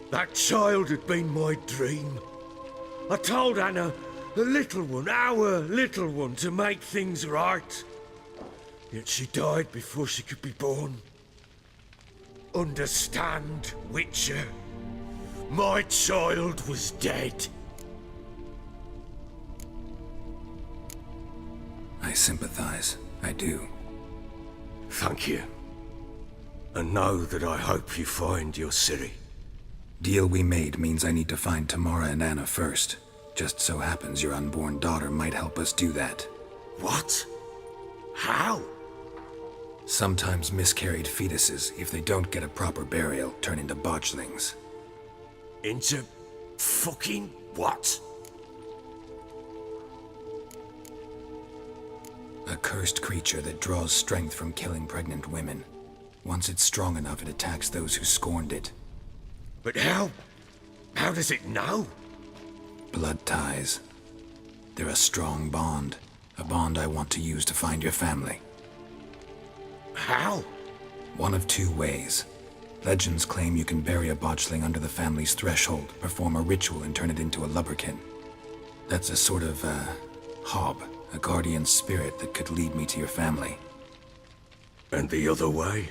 [SPEAKER 9] That child had been my dream. I told Anna, the little one, our little one, to make things right. Yet she died before she could be born. understand, Witcher? My child was dead.
[SPEAKER 1] I sympathize. I do.
[SPEAKER 9] Thank you. And know that I hope you find your Serie.
[SPEAKER 1] Deal we made means I need to find Tamara and Anna first. Just so happens your unborn daughter might help us do that.
[SPEAKER 9] What? How?
[SPEAKER 1] Sometimes miscarried fetuses, if they don't get a proper burial, turn into botchlings.
[SPEAKER 9] Into fucking what?
[SPEAKER 1] A cursed creature that draws strength from killing pregnant women. Once it's strong enough, it attacks those who scorned it.
[SPEAKER 9] But how? How does it know?
[SPEAKER 1] Blood ties. They're a strong bond. A bond I want to use to find your family.
[SPEAKER 9] How?
[SPEAKER 1] One of two ways. Legends claim you can bury a botchling under the family's threshold, perform a ritual, and turn it into a lubberkin. That's a sort of, hob, a guardian spirit that could lead me to your family.
[SPEAKER 9] And the other way?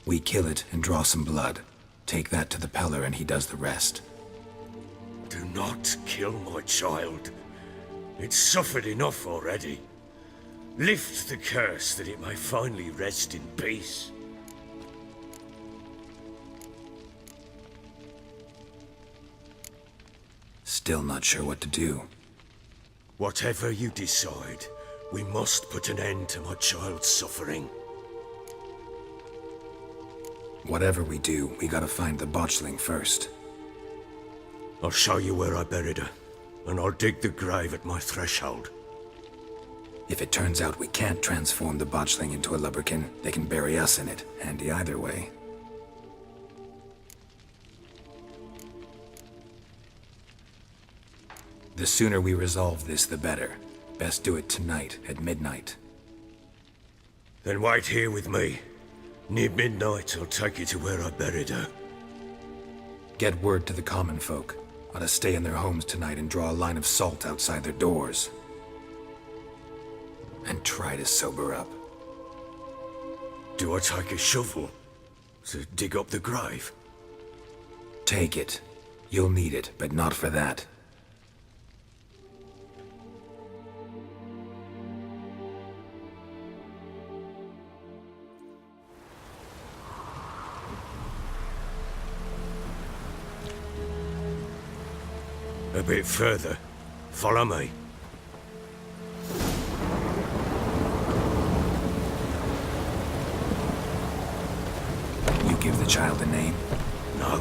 [SPEAKER 1] We kill it and draw some blood. Take that to the Peller and he does the rest.
[SPEAKER 9] Do not kill my child. It's suffered enough already. Lift the curse that it may finally rest in peace.
[SPEAKER 1] Still not sure what to do.
[SPEAKER 9] Whatever you decide, we must put an end to my child's suffering.
[SPEAKER 1] Whatever we do, we gotta find the botchling first.
[SPEAKER 9] I'll show you where I buried her, and I'll dig the grave at my threshold.
[SPEAKER 1] If it turns out we can't transform the botchling into a lubberkin, they can bury us in it. Handy either way. The sooner we resolve this, the better. Best do it tonight, at midnight.
[SPEAKER 9] Then wait here with me. Near midnight, I'll take you to where I buried her.
[SPEAKER 1] Get word to the common folk. Ought to stay in their homes tonight and draw a line of salt outside their doors. And try to sober up.
[SPEAKER 9] Do I take a shovel to dig up the grave?
[SPEAKER 1] Take it. You'll need it, but not for that.
[SPEAKER 9] A bit further. Follow me.
[SPEAKER 1] You give the child a name?
[SPEAKER 9] No.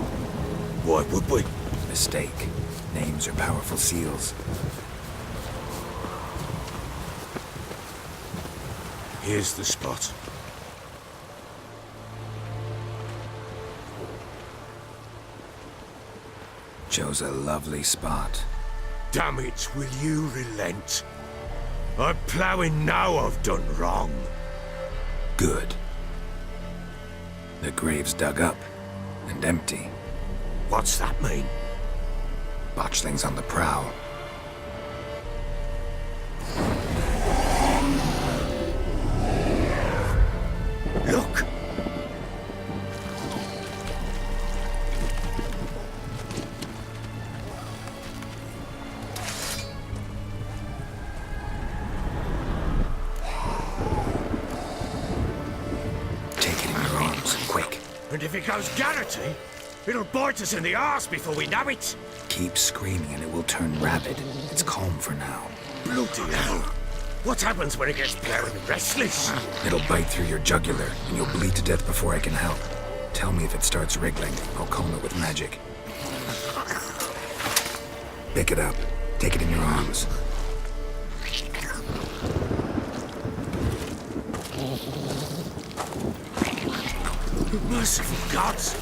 [SPEAKER 9] Why would we?
[SPEAKER 1] Mistake. Names are powerful seals.
[SPEAKER 9] Here's the spot.
[SPEAKER 1] Chose a lovely spot.
[SPEAKER 9] Damn it, will you relent? I'm ploughing now I've done wrong.
[SPEAKER 1] Good. The grave's dug up and empty.
[SPEAKER 9] What's that mean?
[SPEAKER 1] Botchling's on the prowl.
[SPEAKER 9] Look! And if it goes Garrity, it'll bite us in the arse before we know it.
[SPEAKER 1] Keep screaming and it will turn rabid. It's calm for now.
[SPEAKER 9] Bloody hell. What happens when it gets pairing restless?
[SPEAKER 1] It'll bite through your jugular, and you'll bleed to death before I can help. Tell me if it starts wriggling. I'll calm it with magic. Pick it up. Take it in your arms.
[SPEAKER 9] Merciful gods!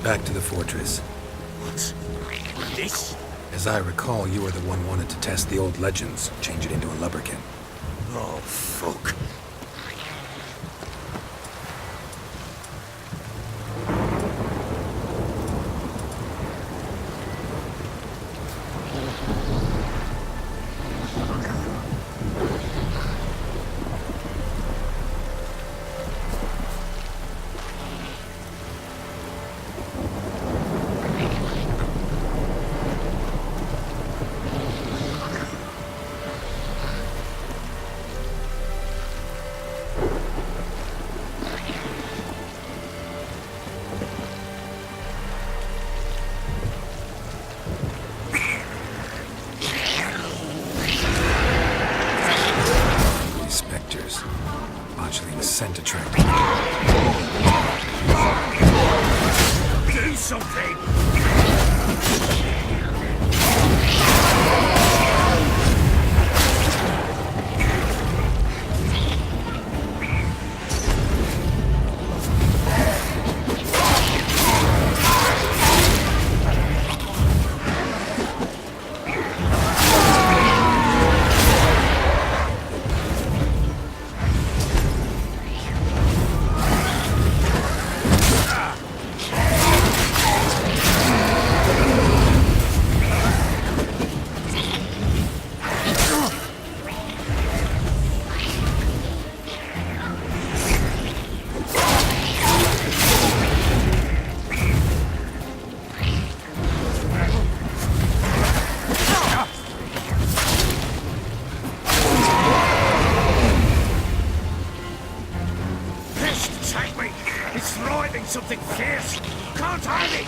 [SPEAKER 1] Back to the fortress.
[SPEAKER 9] What? This?
[SPEAKER 1] As I recall, you were the one wanted to test the old legends, change it into a lubberkin.
[SPEAKER 9] Oh, fuck.
[SPEAKER 1] Scent attract.
[SPEAKER 9] Do something! Something fierce! Can't hide it!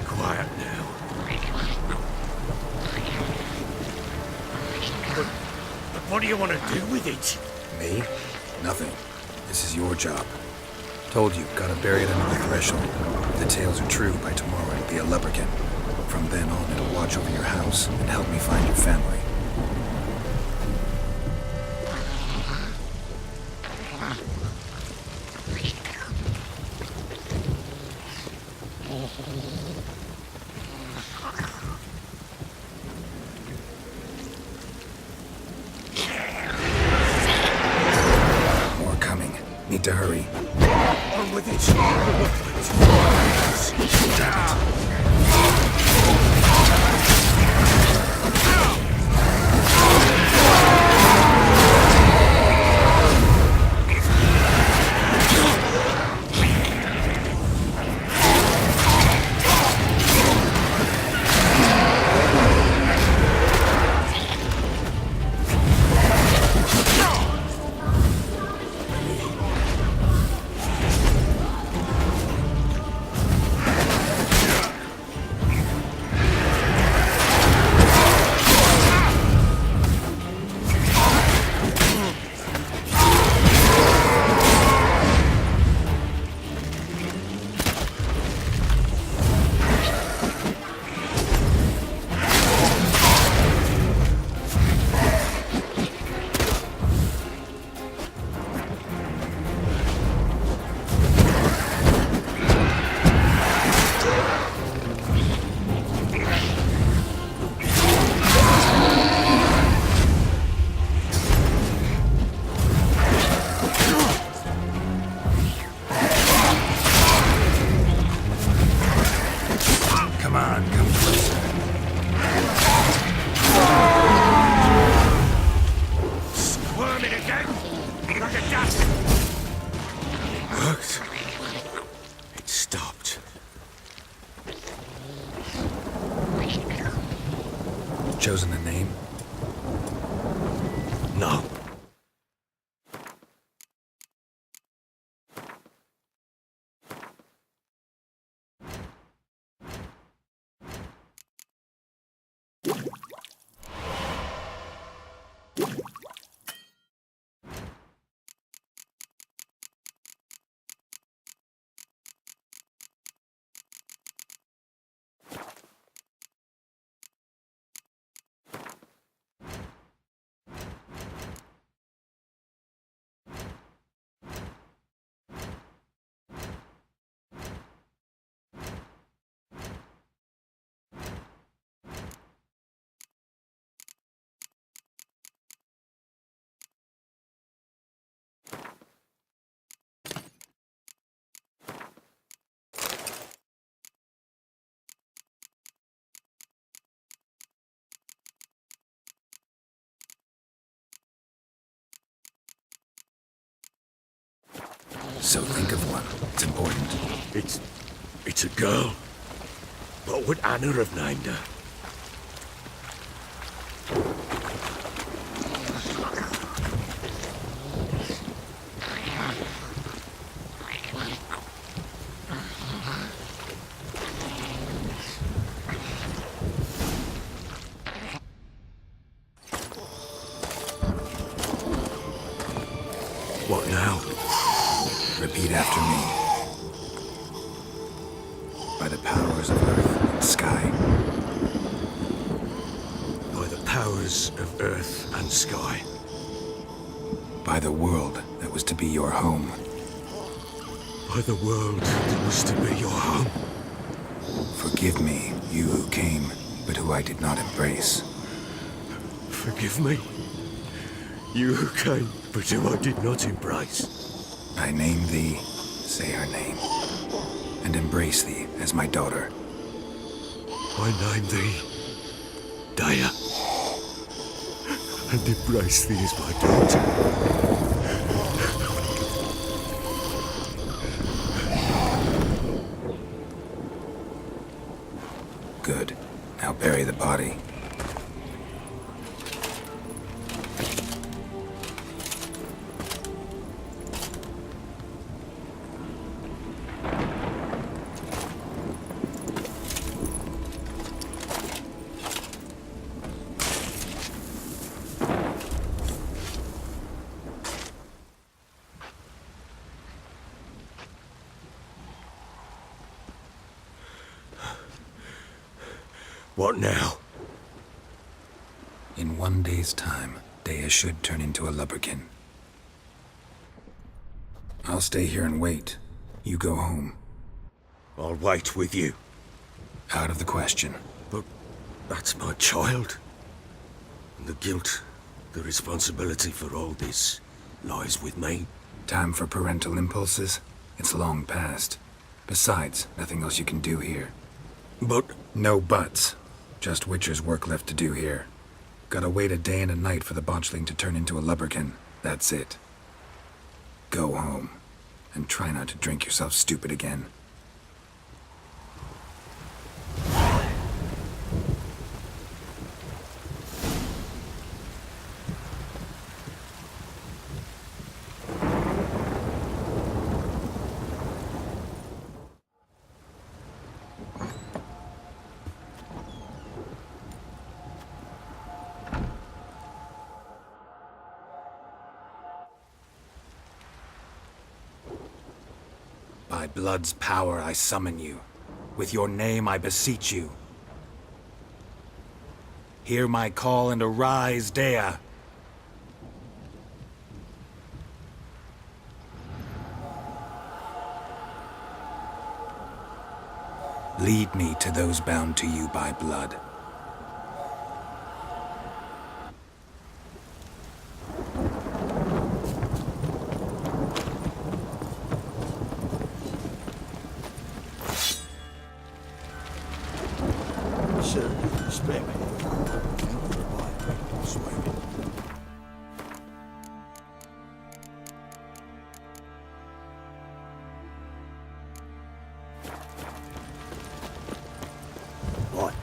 [SPEAKER 9] Quiet now. But what do you want to do with it?
[SPEAKER 1] Me? Nothing. This is your job. Told you, gotta bury it under the threshold. If the tales are true, by tomorrow it'll be a leprechaun. From then on, it'll watch over your house and help me find your family. More coming. Need to hurry.
[SPEAKER 9] On with it!
[SPEAKER 1] Come on, come closer.
[SPEAKER 9] Squirming again? Like a duck! Worked. It stopped.
[SPEAKER 1] Chosen a name?
[SPEAKER 9] No. It's a girl. What would Anna have named her? What now?
[SPEAKER 1] Repeat after me. By the powers of earth and sky.
[SPEAKER 9] By the powers of earth and sky.
[SPEAKER 1] By the world that was to be your home.
[SPEAKER 9] By the world that was to be your home.
[SPEAKER 1] Forgive me, you who came, but who I did not embrace.
[SPEAKER 9] Forgive me. You who came, but who I did not embrace.
[SPEAKER 1] I name thee, say her name, and embrace thee as my daughter.
[SPEAKER 9] I name thee Dea, and embrace thee as my daughter.
[SPEAKER 1] Good. Now bury the body.
[SPEAKER 9] What now?
[SPEAKER 1] In 1 day's time, Dea should turn into a lubberkin. I'll stay here and wait. You go home.
[SPEAKER 9] I'll wait with you.
[SPEAKER 1] Out of the question.
[SPEAKER 9] But that's my child. And the guilt, the responsibility for all this lies with me.
[SPEAKER 1] Time for parental impulses? It's long past. Besides, nothing else you can do here.
[SPEAKER 9] But...
[SPEAKER 1] No buts. Just Witcher's work left to do here. Gotta wait a day and a night for the botchling to turn into a lubberkin. That's it. Go home. And try not to drink yourself stupid again. By blood's power I summon you. With your name I beseech you. Hear my call and arise, Dea. Lead me to those bound to you by blood.
[SPEAKER 10] Sir, spare me. Thank you, boy. I swear. What?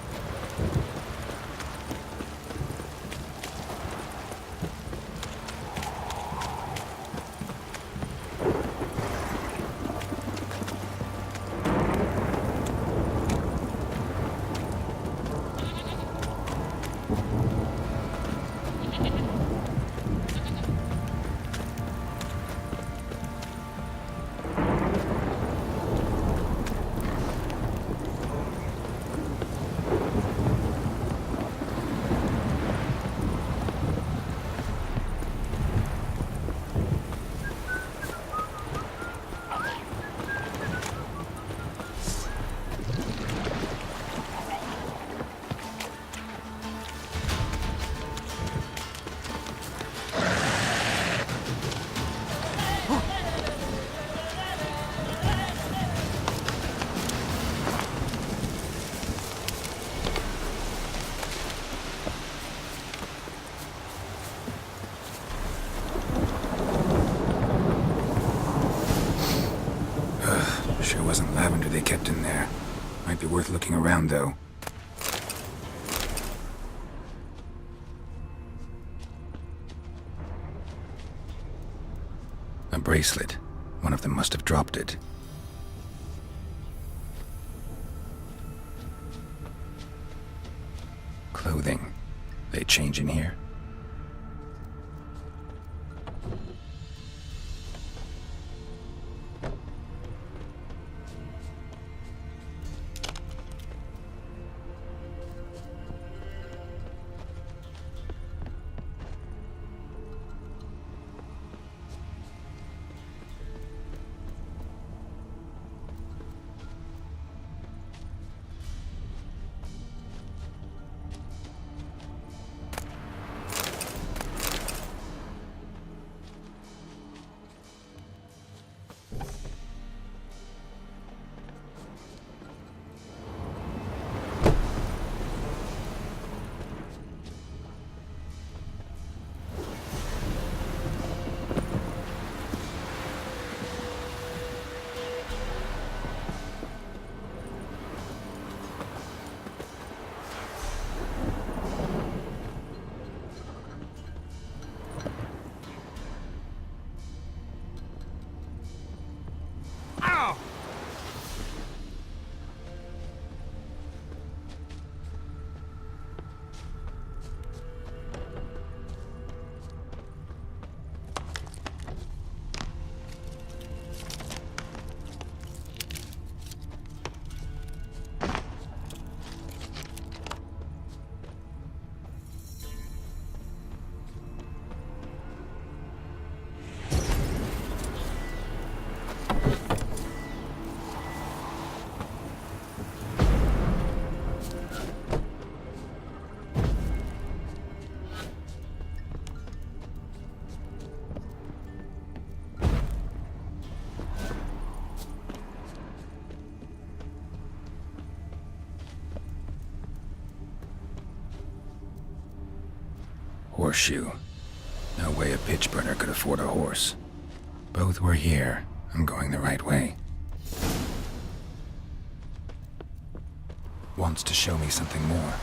[SPEAKER 1] wonder they kept in there. Might be worth looking around, though. A bracelet. One of them must have dropped it. Clothing. They change in here? Horseshoe. No way a pitch burner could afford a horse. Both were here. I'm going the right way. Wants to show me something more.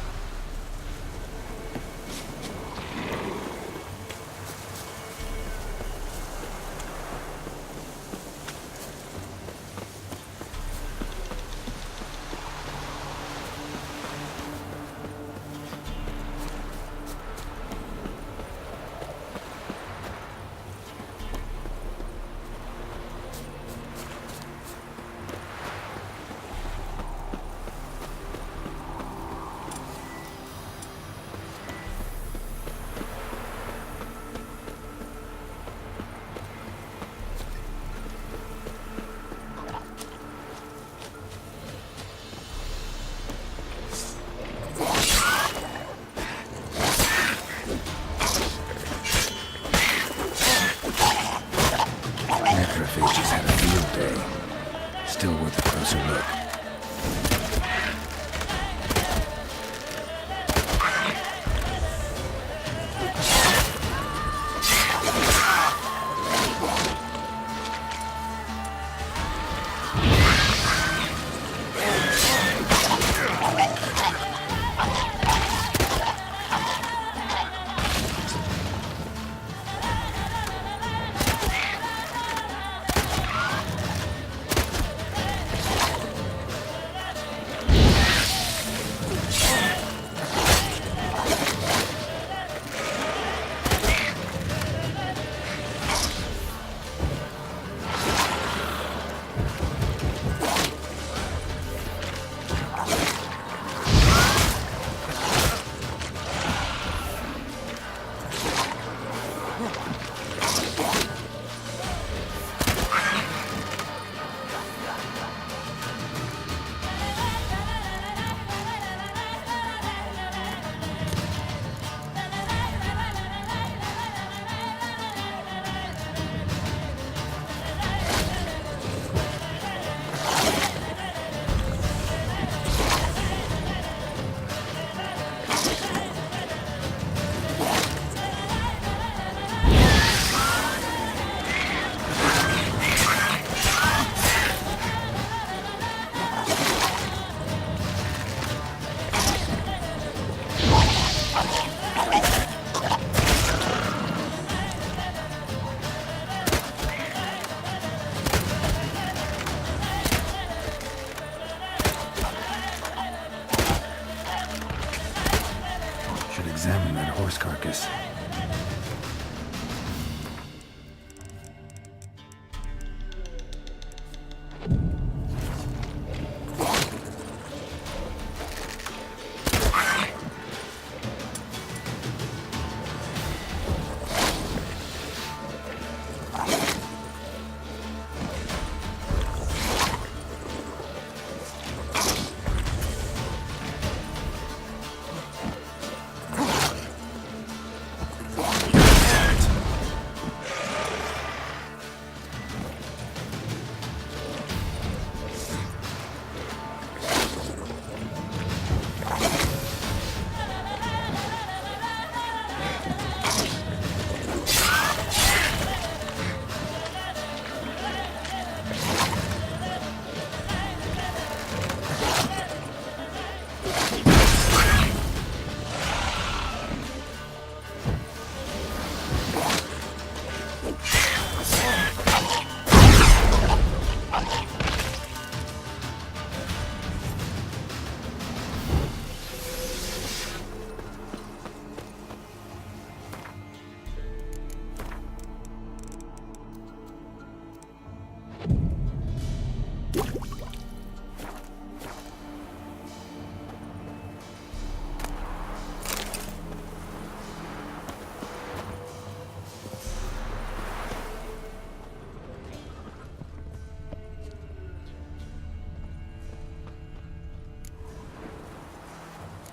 [SPEAKER 1] examine that horse carcass.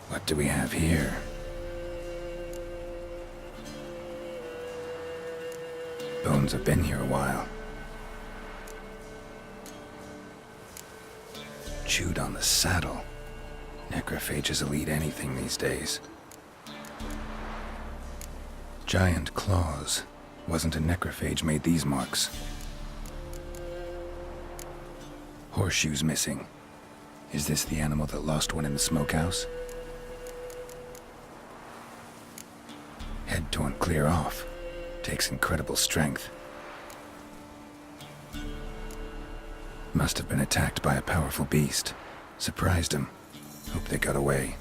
[SPEAKER 1] What do we have here? Bones have been here a while. Chewed on the saddle. Necrophages will eat anything these days. Giant claws. Wasn't a necrophage made these marks. Horseshoes missing. Is this the animal that lost one in the smokehouse? Head torn clear off. Takes incredible strength. Must have been attacked by a powerful beast. Surprised him. Hope they got away.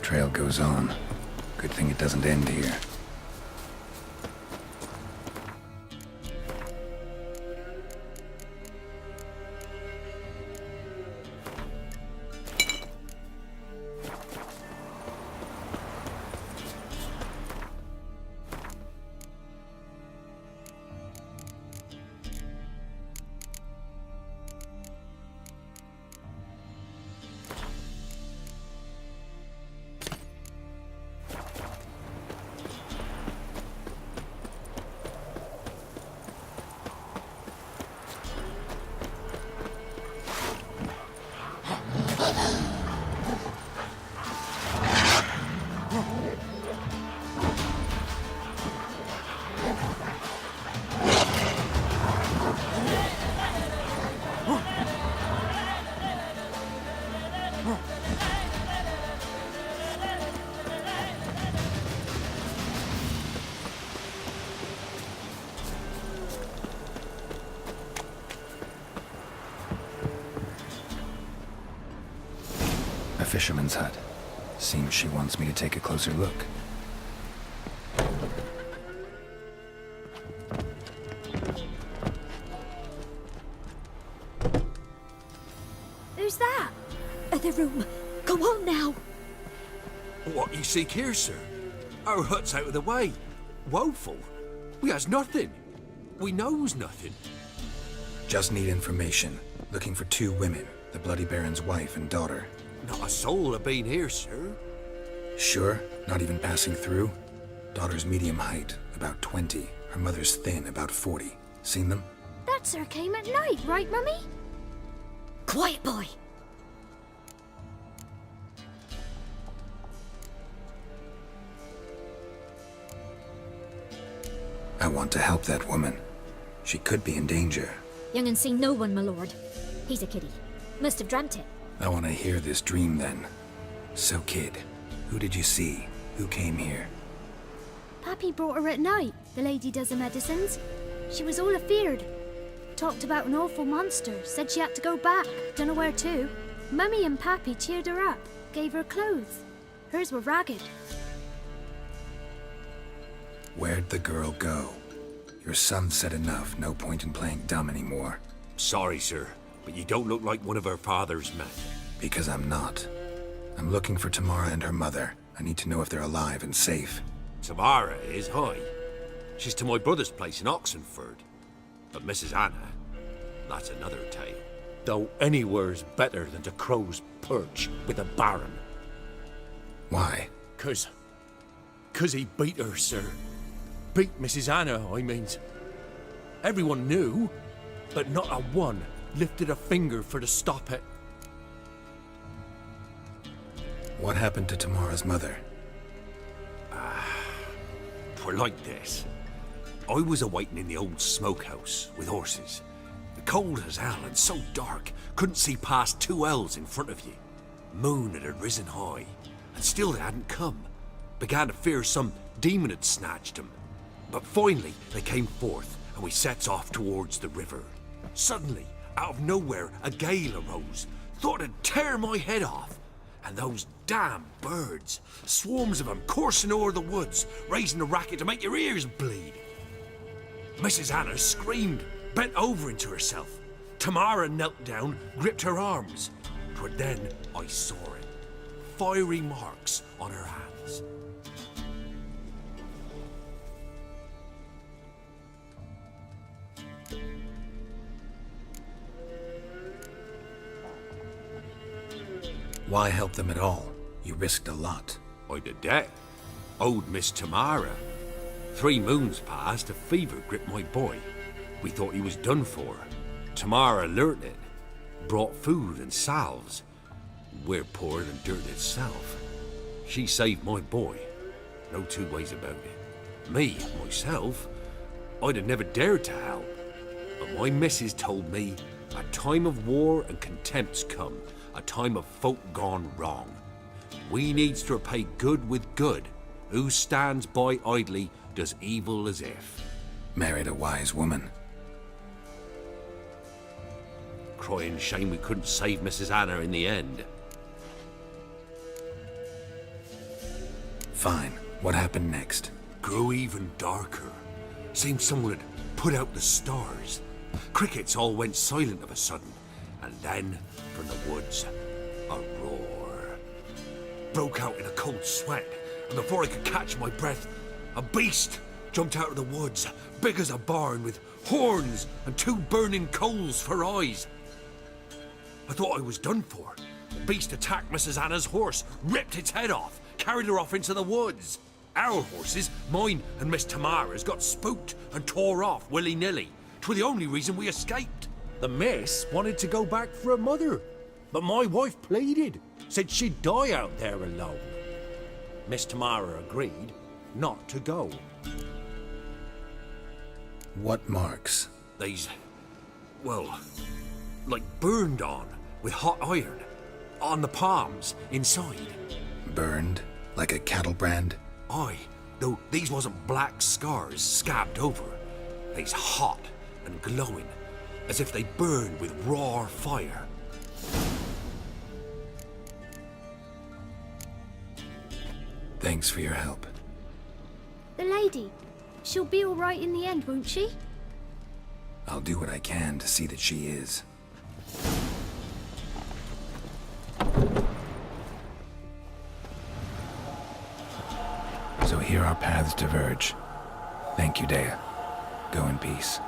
[SPEAKER 1] Trail goes on. Good thing it doesn't end here. A fisherman's hut. Seems she wants me to take a closer look.
[SPEAKER 11] Who's that? Other room. Go on now.
[SPEAKER 12] What you seek here, sir? Our hut's out of the way. Woeful. We has nothing. We knows nothing.
[SPEAKER 1] Just need information. Looking for 2 women. The Bloody Baron's wife and daughter.
[SPEAKER 12] Not a soul have been here, sir.
[SPEAKER 1] Sure? Not even passing through? Daughter's medium height, about 20. Her mother's thin, about 40. Seen them?
[SPEAKER 11] That sir came at night, right, Mummy? Quiet, boy.
[SPEAKER 1] I want to help that woman. She could be in danger.
[SPEAKER 11] Young and seen no one, my lord. He's a kiddie. Must have dreamt it.
[SPEAKER 1] I want to hear this dream then. So, kid, who did you see? Who came here?
[SPEAKER 11] Pappy brought her at night. The lady does the medicines. She was all afeared. Talked about an awful monster. Said she had to go back. Dunno where to. Mummy and Pappy cheered her up. gave her clothes. Hers were ragged.
[SPEAKER 1] Where'd the girl go? Your son said enough. No point in playing dumb anymore.
[SPEAKER 12] Sorry, sir, but you don't look like one of her father's men.
[SPEAKER 1] Because I'm not. I'm looking for Tamara and her mother. I need to know if they're alive and safe.
[SPEAKER 12] Tamara is, hi. She's to my brother's place in Oxenford. But Mrs. Anna, that's another tale. Though anywhere's better than to Crow's Perch with a baron.
[SPEAKER 1] Why?
[SPEAKER 12] 'Cause he beat her, sir. Beat Mrs. Anna, I means. Everyone knew, but not a one lifted a finger for to stop it.
[SPEAKER 1] What happened to Tamara's mother?
[SPEAKER 12] Twere like this. I was awaiting in the old smokehouse with horses. Cold as hell and so dark, couldn't see past 2 ells in front of you. Moon had risen high, and still they hadn't come. Began to fear some demon had snatched them. But finally they came forth, and we sets off towards the river. Suddenly, out of nowhere, a gale arose. Thought it'd tear my head off. And those damn birds, swarms of them coursing o'er the woods, raising a racket to make your ears bleed. Mrs. Anna screamed, bent over into herself. Tamara knelt down, gripped her arms. 'Twere then I saw it. Fiery marks on her hands.
[SPEAKER 1] Why help them at all? You risked a lot.
[SPEAKER 12] I did that. Owed Miss Tamara. 3 moons passed, a fever gripped my boy. We thought he was done for. Tamara learnt it. Brought food and salves. We're poorer than dirt itself. She saved my boy. No 2 ways about it. Me, myself, I'd have never dared to help. But my missus told me a time of war and contempt's come. A time of folk gone wrong. We needs to repay good with good. Who stands by idly does evil as if.
[SPEAKER 1] Married a wise woman.
[SPEAKER 12] Crying shame we couldn't save Mrs. Anna in the end.
[SPEAKER 1] Fine. What happened next?
[SPEAKER 12] Grew even darker. Seemed someone had put out the stars. Crickets all went silent of a sudden. And then, from the woods, a roar. Broke out in a cold sweat, and before I could catch my breath, a beast jumped out of the woods, big as a barn, with horns and 2 burning coals for eyes. I thought I was done for. The beast attacked Mrs. Anna's horse, ripped its head off, carried her off into the woods. Our horses, mine and Miss Tamara's, got spooked and tore off willy-nilly. 'Twere the only reason we escaped. The miss wanted to go back for her mother, but my wife pleaded, said she'd die out there alone. Miss Tamara agreed not to go.
[SPEAKER 1] What marks?
[SPEAKER 12] They's, well, like burned on with hot iron, on the palms, inside.
[SPEAKER 1] Burned? Like a cattle brand?
[SPEAKER 12] Aye, though these wasn't black scars scabbed over. They's hot and glowing, as if they burned with raw fire.
[SPEAKER 1] Thanks for your help.
[SPEAKER 11] The lady, she'll be all right in the end, won't she?
[SPEAKER 1] I'll do what I can to see that she is. So here our paths diverge. Thank you, Dea. Go in peace.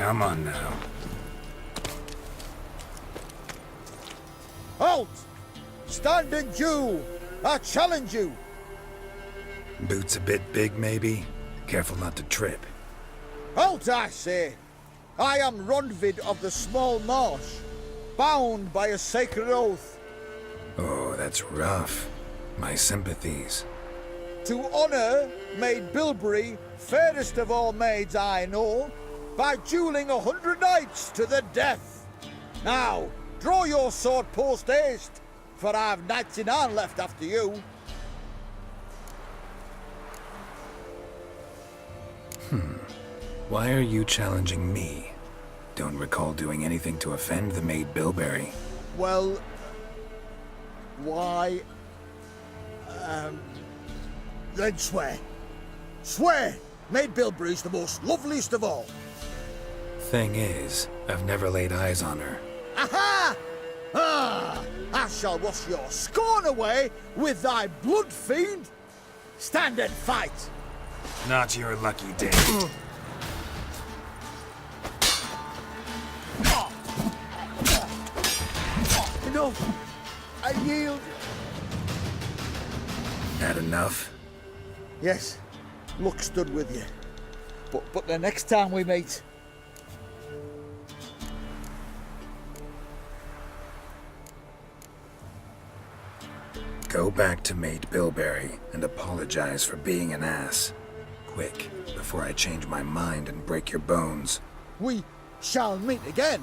[SPEAKER 1] Come on now.
[SPEAKER 10] Halt! Stand and do! I challenge you!
[SPEAKER 1] Boots a bit big, maybe? Careful not to trip.
[SPEAKER 10] Halt, I say! I am Ronvid of the Small Marsh, bound by a sacred oath.
[SPEAKER 1] Oh, that's rough. My sympathies.
[SPEAKER 10] To honour Maid Bilberry, fairest of all maids I know, by duelling 100 knights to the death. Now, draw your sword post haste, for I've 99 left after you.
[SPEAKER 1] Why are you challenging me? Don't recall doing anything to offend the Maid Bilberry.
[SPEAKER 10] Well, why... then swear. Swear! Maid Bilberry's the most loveliest of all.
[SPEAKER 1] Thing is, I've never laid eyes on her.
[SPEAKER 10] Aha! Ah! I shall wash your scorn away with thy blood fiend. Stand and fight.
[SPEAKER 1] Not your lucky day.
[SPEAKER 10] Enough. I yield.
[SPEAKER 1] Had enough?
[SPEAKER 10] Yes, luck stood with you. But the next time we meet...
[SPEAKER 1] Go back to Maid Bilberry and apologize for being an ass. Quick, before I change my mind and break your bones.
[SPEAKER 10] We shall meet again.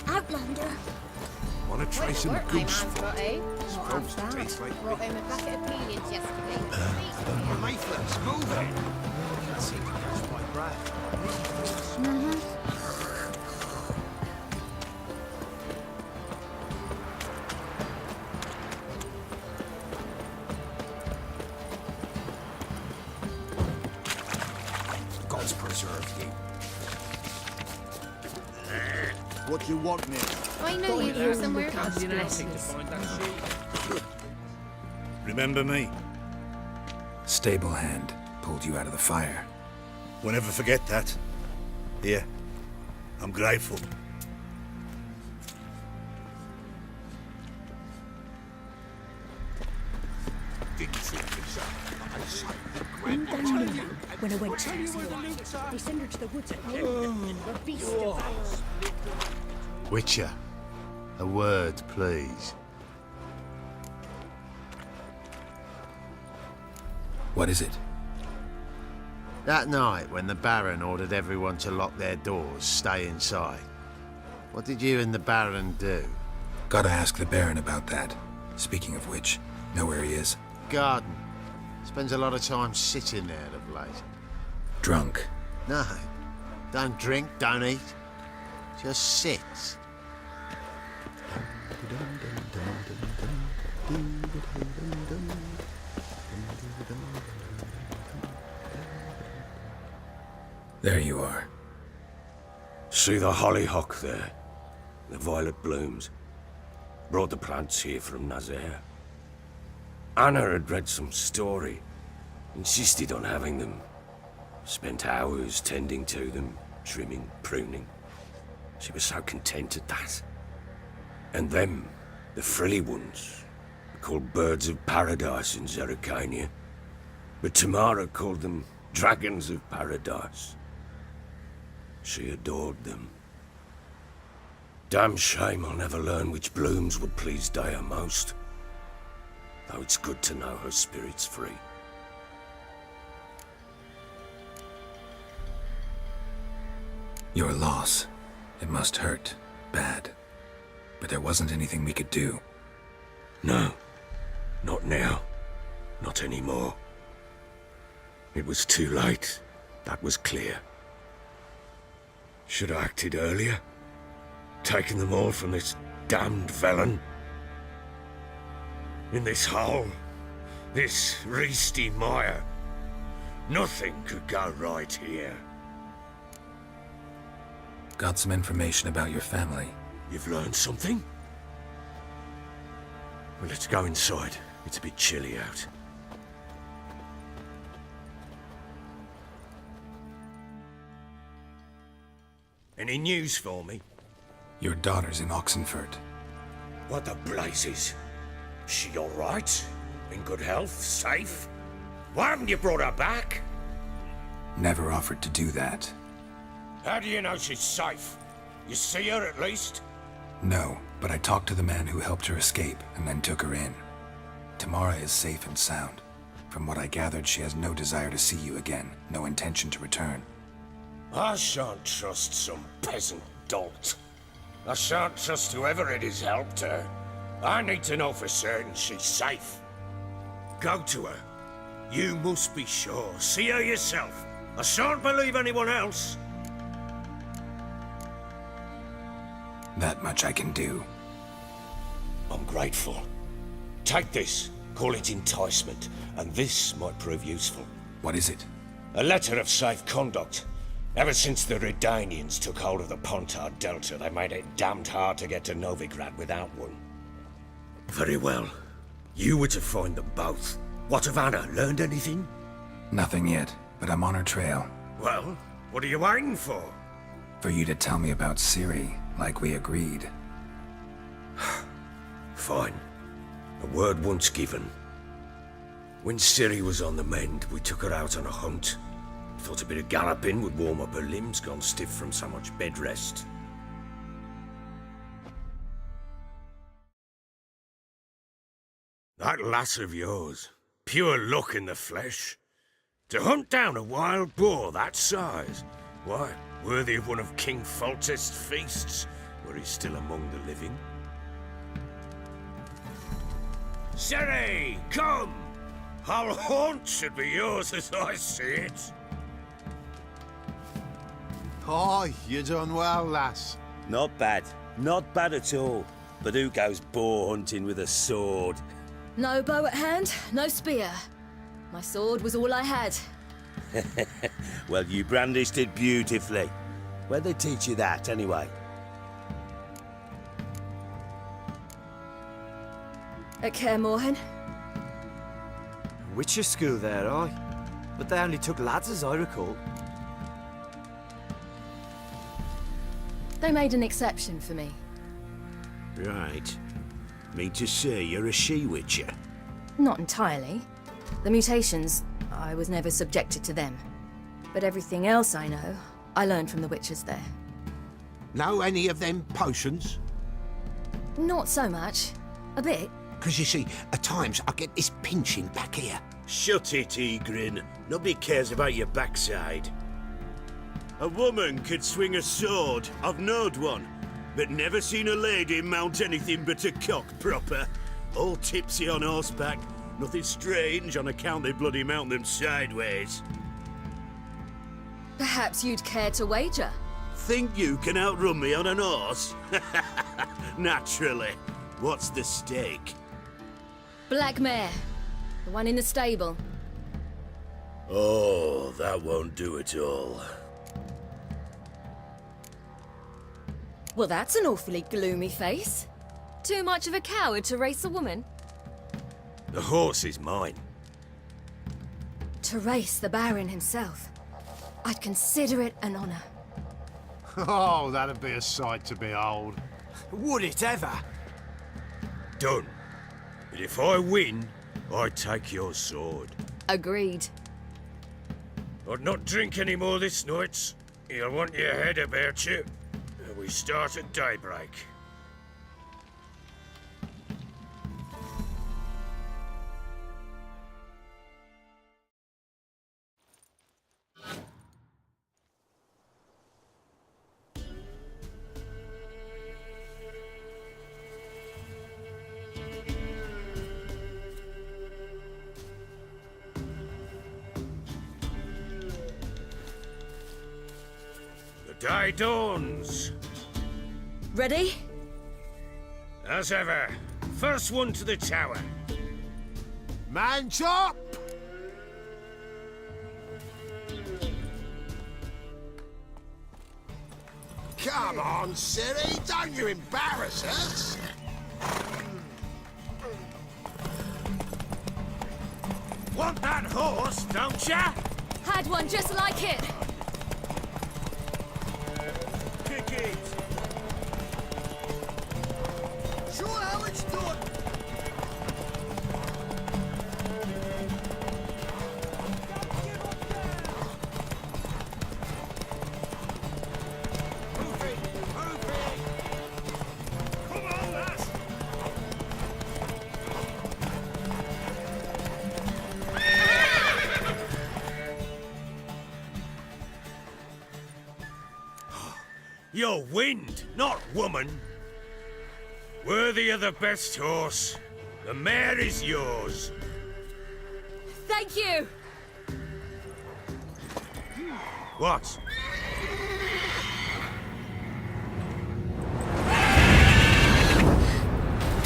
[SPEAKER 4] Outlander.
[SPEAKER 2] Want to try some goose?
[SPEAKER 13] Brought home a packet of peonies yesterday.
[SPEAKER 3] Leaflets, move it.
[SPEAKER 6] Can't seem to catch my breath.
[SPEAKER 3] God's preserve you.
[SPEAKER 10] What you want, Nick?
[SPEAKER 13] I know you from somewhere.
[SPEAKER 2] Remember me?
[SPEAKER 1] Stable hand pulled you out of the fire.
[SPEAKER 2] We'll never forget that. Here, I'm grateful.
[SPEAKER 3] Didn't see this up. I saw the
[SPEAKER 14] In
[SPEAKER 3] grand...
[SPEAKER 14] Daniel, when I went to Serie, they sent her to the woods at night. A beast devoured.
[SPEAKER 7] Witcher, a word, please.
[SPEAKER 1] What is it?
[SPEAKER 7] That night, when the Baron ordered everyone to lock their doors, stay inside, what did you and the Baron do?
[SPEAKER 1] Gotta ask the Baron about that. Speaking of which, know where he is?
[SPEAKER 7] Garden. Spends a lot of time sitting there of late.
[SPEAKER 1] Drunk.
[SPEAKER 7] No, don't drink, don't eat. Just sits.
[SPEAKER 1] There you are.
[SPEAKER 9] See the hollyhock there? The violet blooms. Brought the plants here from Nazaire. Anna had read some story. Insisted on having them. Spent hours tending to them, trimming, pruning. She was so content at that. And them, the frilly ones, called birds of paradise in Zerrikania. But Tamara called them dragons of paradise. She adored them. Damn shame I'll never learn which blooms would please Dea most. Though it's good to know her spirit's free.
[SPEAKER 1] Your loss. It must hurt. bad. But there wasn't anything we could do.
[SPEAKER 9] No. Not now. Not anymore. It was too late. That was clear. Should have acted earlier. Taken them all from this damned villain. In this hole. This reesty mire. Nothing could go right here.
[SPEAKER 1] Got some information about your family.
[SPEAKER 9] You've learned something? Well, let's go inside. It's a bit chilly out. Any news for me?
[SPEAKER 1] Your daughter's in Oxenford.
[SPEAKER 9] What the blazes? She all right? In good health? Safe? Why haven't you brought her back?
[SPEAKER 1] Never offered to do that.
[SPEAKER 9] How do you know she's safe? You see her at least?
[SPEAKER 1] No, but I talked to the man who helped her escape and then took her in. Tamara is safe and sound. From what I gathered, she has no desire to see you again, no intention to return.
[SPEAKER 9] I shan't trust some peasant dolt. I shan't trust whoever it is helped her. I need to know for certain she's safe. Go to her. You must be sure. See her yourself. I shan't believe anyone else.
[SPEAKER 1] That much I can do.
[SPEAKER 9] I'm grateful. Take this. Call it enticement. And this might prove useful.
[SPEAKER 1] What is it?
[SPEAKER 9] A letter of safe conduct. Ever since the Redanians took hold of the Pontar Delta, they made it damned hard to get to Novigrad without one. Very well. You were to find them both. What of Anna? Learned anything?
[SPEAKER 1] Nothing yet, but I'm on her trail.
[SPEAKER 9] Well, what are you waiting for?
[SPEAKER 1] For you to tell me about Serie, like we agreed.
[SPEAKER 9] Fine. A word once given. When Serie was on the mend, we took her out on a hunt. Thought a bit of galloping would warm up her limbs, gone stiff from so much bed rest. That lass of yours, pure luck in the flesh. To hunt down a wild boar that size, why, worthy of one of King Foltest's feasts, were he still among the living. Serie, come! Our haunt should be yours as I see it.
[SPEAKER 3] Oh, you done well, lass.
[SPEAKER 15] Not bad. Not bad at all. But who goes boar hunting with a sword?
[SPEAKER 16] No bow at hand, no spear. My sword was all I had.
[SPEAKER 15] Well, you brandished it beautifully. Where'd they teach you that, anyway?
[SPEAKER 16] At Kaer Morhen.
[SPEAKER 17] Witcher school there, aye. But they only took lads, as I recall.
[SPEAKER 16] They made an exception for me.
[SPEAKER 12] Right. Mean to say you're a she-witcher?
[SPEAKER 16] Not entirely. The mutations, I was never subjected to them. But everything else I know, I learned from the witches there.
[SPEAKER 3] Know any of them potions?
[SPEAKER 16] Not so much. A bit.
[SPEAKER 3] Because you see, at times I get this pinching back here.
[SPEAKER 12] Shut it, Egrin. Nobody cares about your backside. A woman could swing a sword. I've knowed one. But never seen a lady mount anything but a cock proper. All tipsy on horseback. Nothing strange on account they bloody mount them sideways.
[SPEAKER 16] Perhaps you'd care to wager?
[SPEAKER 12] Think you can outrun me on an horse? Naturally. What's the stake?
[SPEAKER 16] Black mare. The one in the stable.
[SPEAKER 12] Oh, that won't do it all.
[SPEAKER 16] Well, that's an awfully gloomy face. Too much of a coward to race a woman?
[SPEAKER 9] The horse is mine.
[SPEAKER 16] To race the Baron himself. I'd consider it an honor.
[SPEAKER 18] Oh, that'd be a sight to behold.
[SPEAKER 17] Would it ever?
[SPEAKER 9] Done. But if I win, I take your sword.
[SPEAKER 16] Agreed.
[SPEAKER 9] I'd not drink any more this night. You'll want your head about you. We start at daybreak. Day dawns.
[SPEAKER 16] Ready?
[SPEAKER 9] As ever. First one to the tower.
[SPEAKER 3] Man chop! Come on, Siri, don't you embarrass us!
[SPEAKER 9] Want that horse, don't ya?
[SPEAKER 16] Had one just like it.
[SPEAKER 9] Kick it.
[SPEAKER 10] Show how it's done.
[SPEAKER 9] You're wind, not woman. Worthy of the best horse. The mare is yours.
[SPEAKER 16] Thank you.
[SPEAKER 9] What?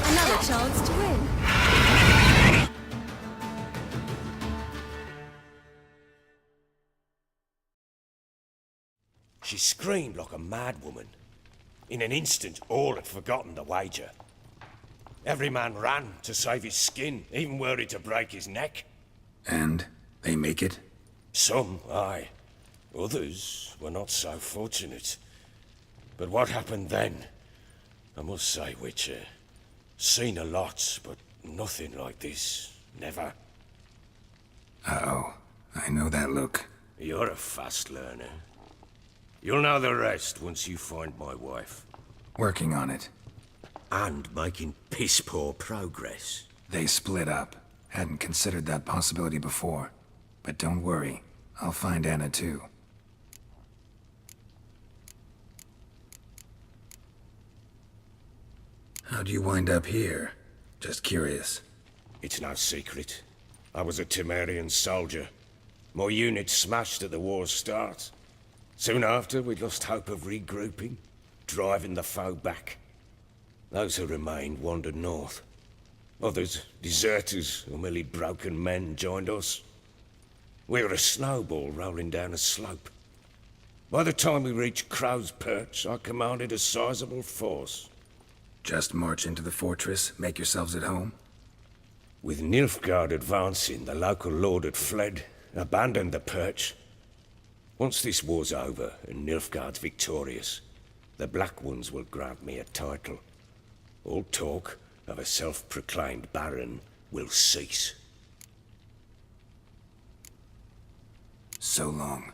[SPEAKER 16] Another chance to win.
[SPEAKER 9] She screamed like a mad woman. In an instant, all had forgotten the wager. Every man ran to save his skin, even were it to break his neck.
[SPEAKER 1] And they make it?
[SPEAKER 9] Some, aye. Others were not so fortunate. But what happened then? I must say, Witcher, seen a lot, but nothing like this. Never.
[SPEAKER 1] Uh-oh. I know that look.
[SPEAKER 9] You're a fast learner. You'll know the rest once you find my wife.
[SPEAKER 1] Working on it.
[SPEAKER 9] And making piss-poor progress.
[SPEAKER 1] They split up. Hadn't considered that possibility before. But don't worry. I'll find Anna too. How'd you wind up here? Just curious.
[SPEAKER 9] It's no secret. I was a Temerian soldier. My unit smashed at the war's start. Soon after, we lost hope of regrouping, driving the foe back. Those who remained wandered north. Others, deserters or merely broken men, joined us. We were a snowball rolling down a slope. By the time we reached Crow's Perch, I commanded a sizable force.
[SPEAKER 1] Just march into the fortress, make yourselves at home?
[SPEAKER 9] With Nilfgaard advancing, the local lord had fled, abandoned the Perch. Once this war's over and Nilfgaard's victorious, the Black Ones will grant me a title. All talk of a self-proclaimed baron will cease.
[SPEAKER 1] So long.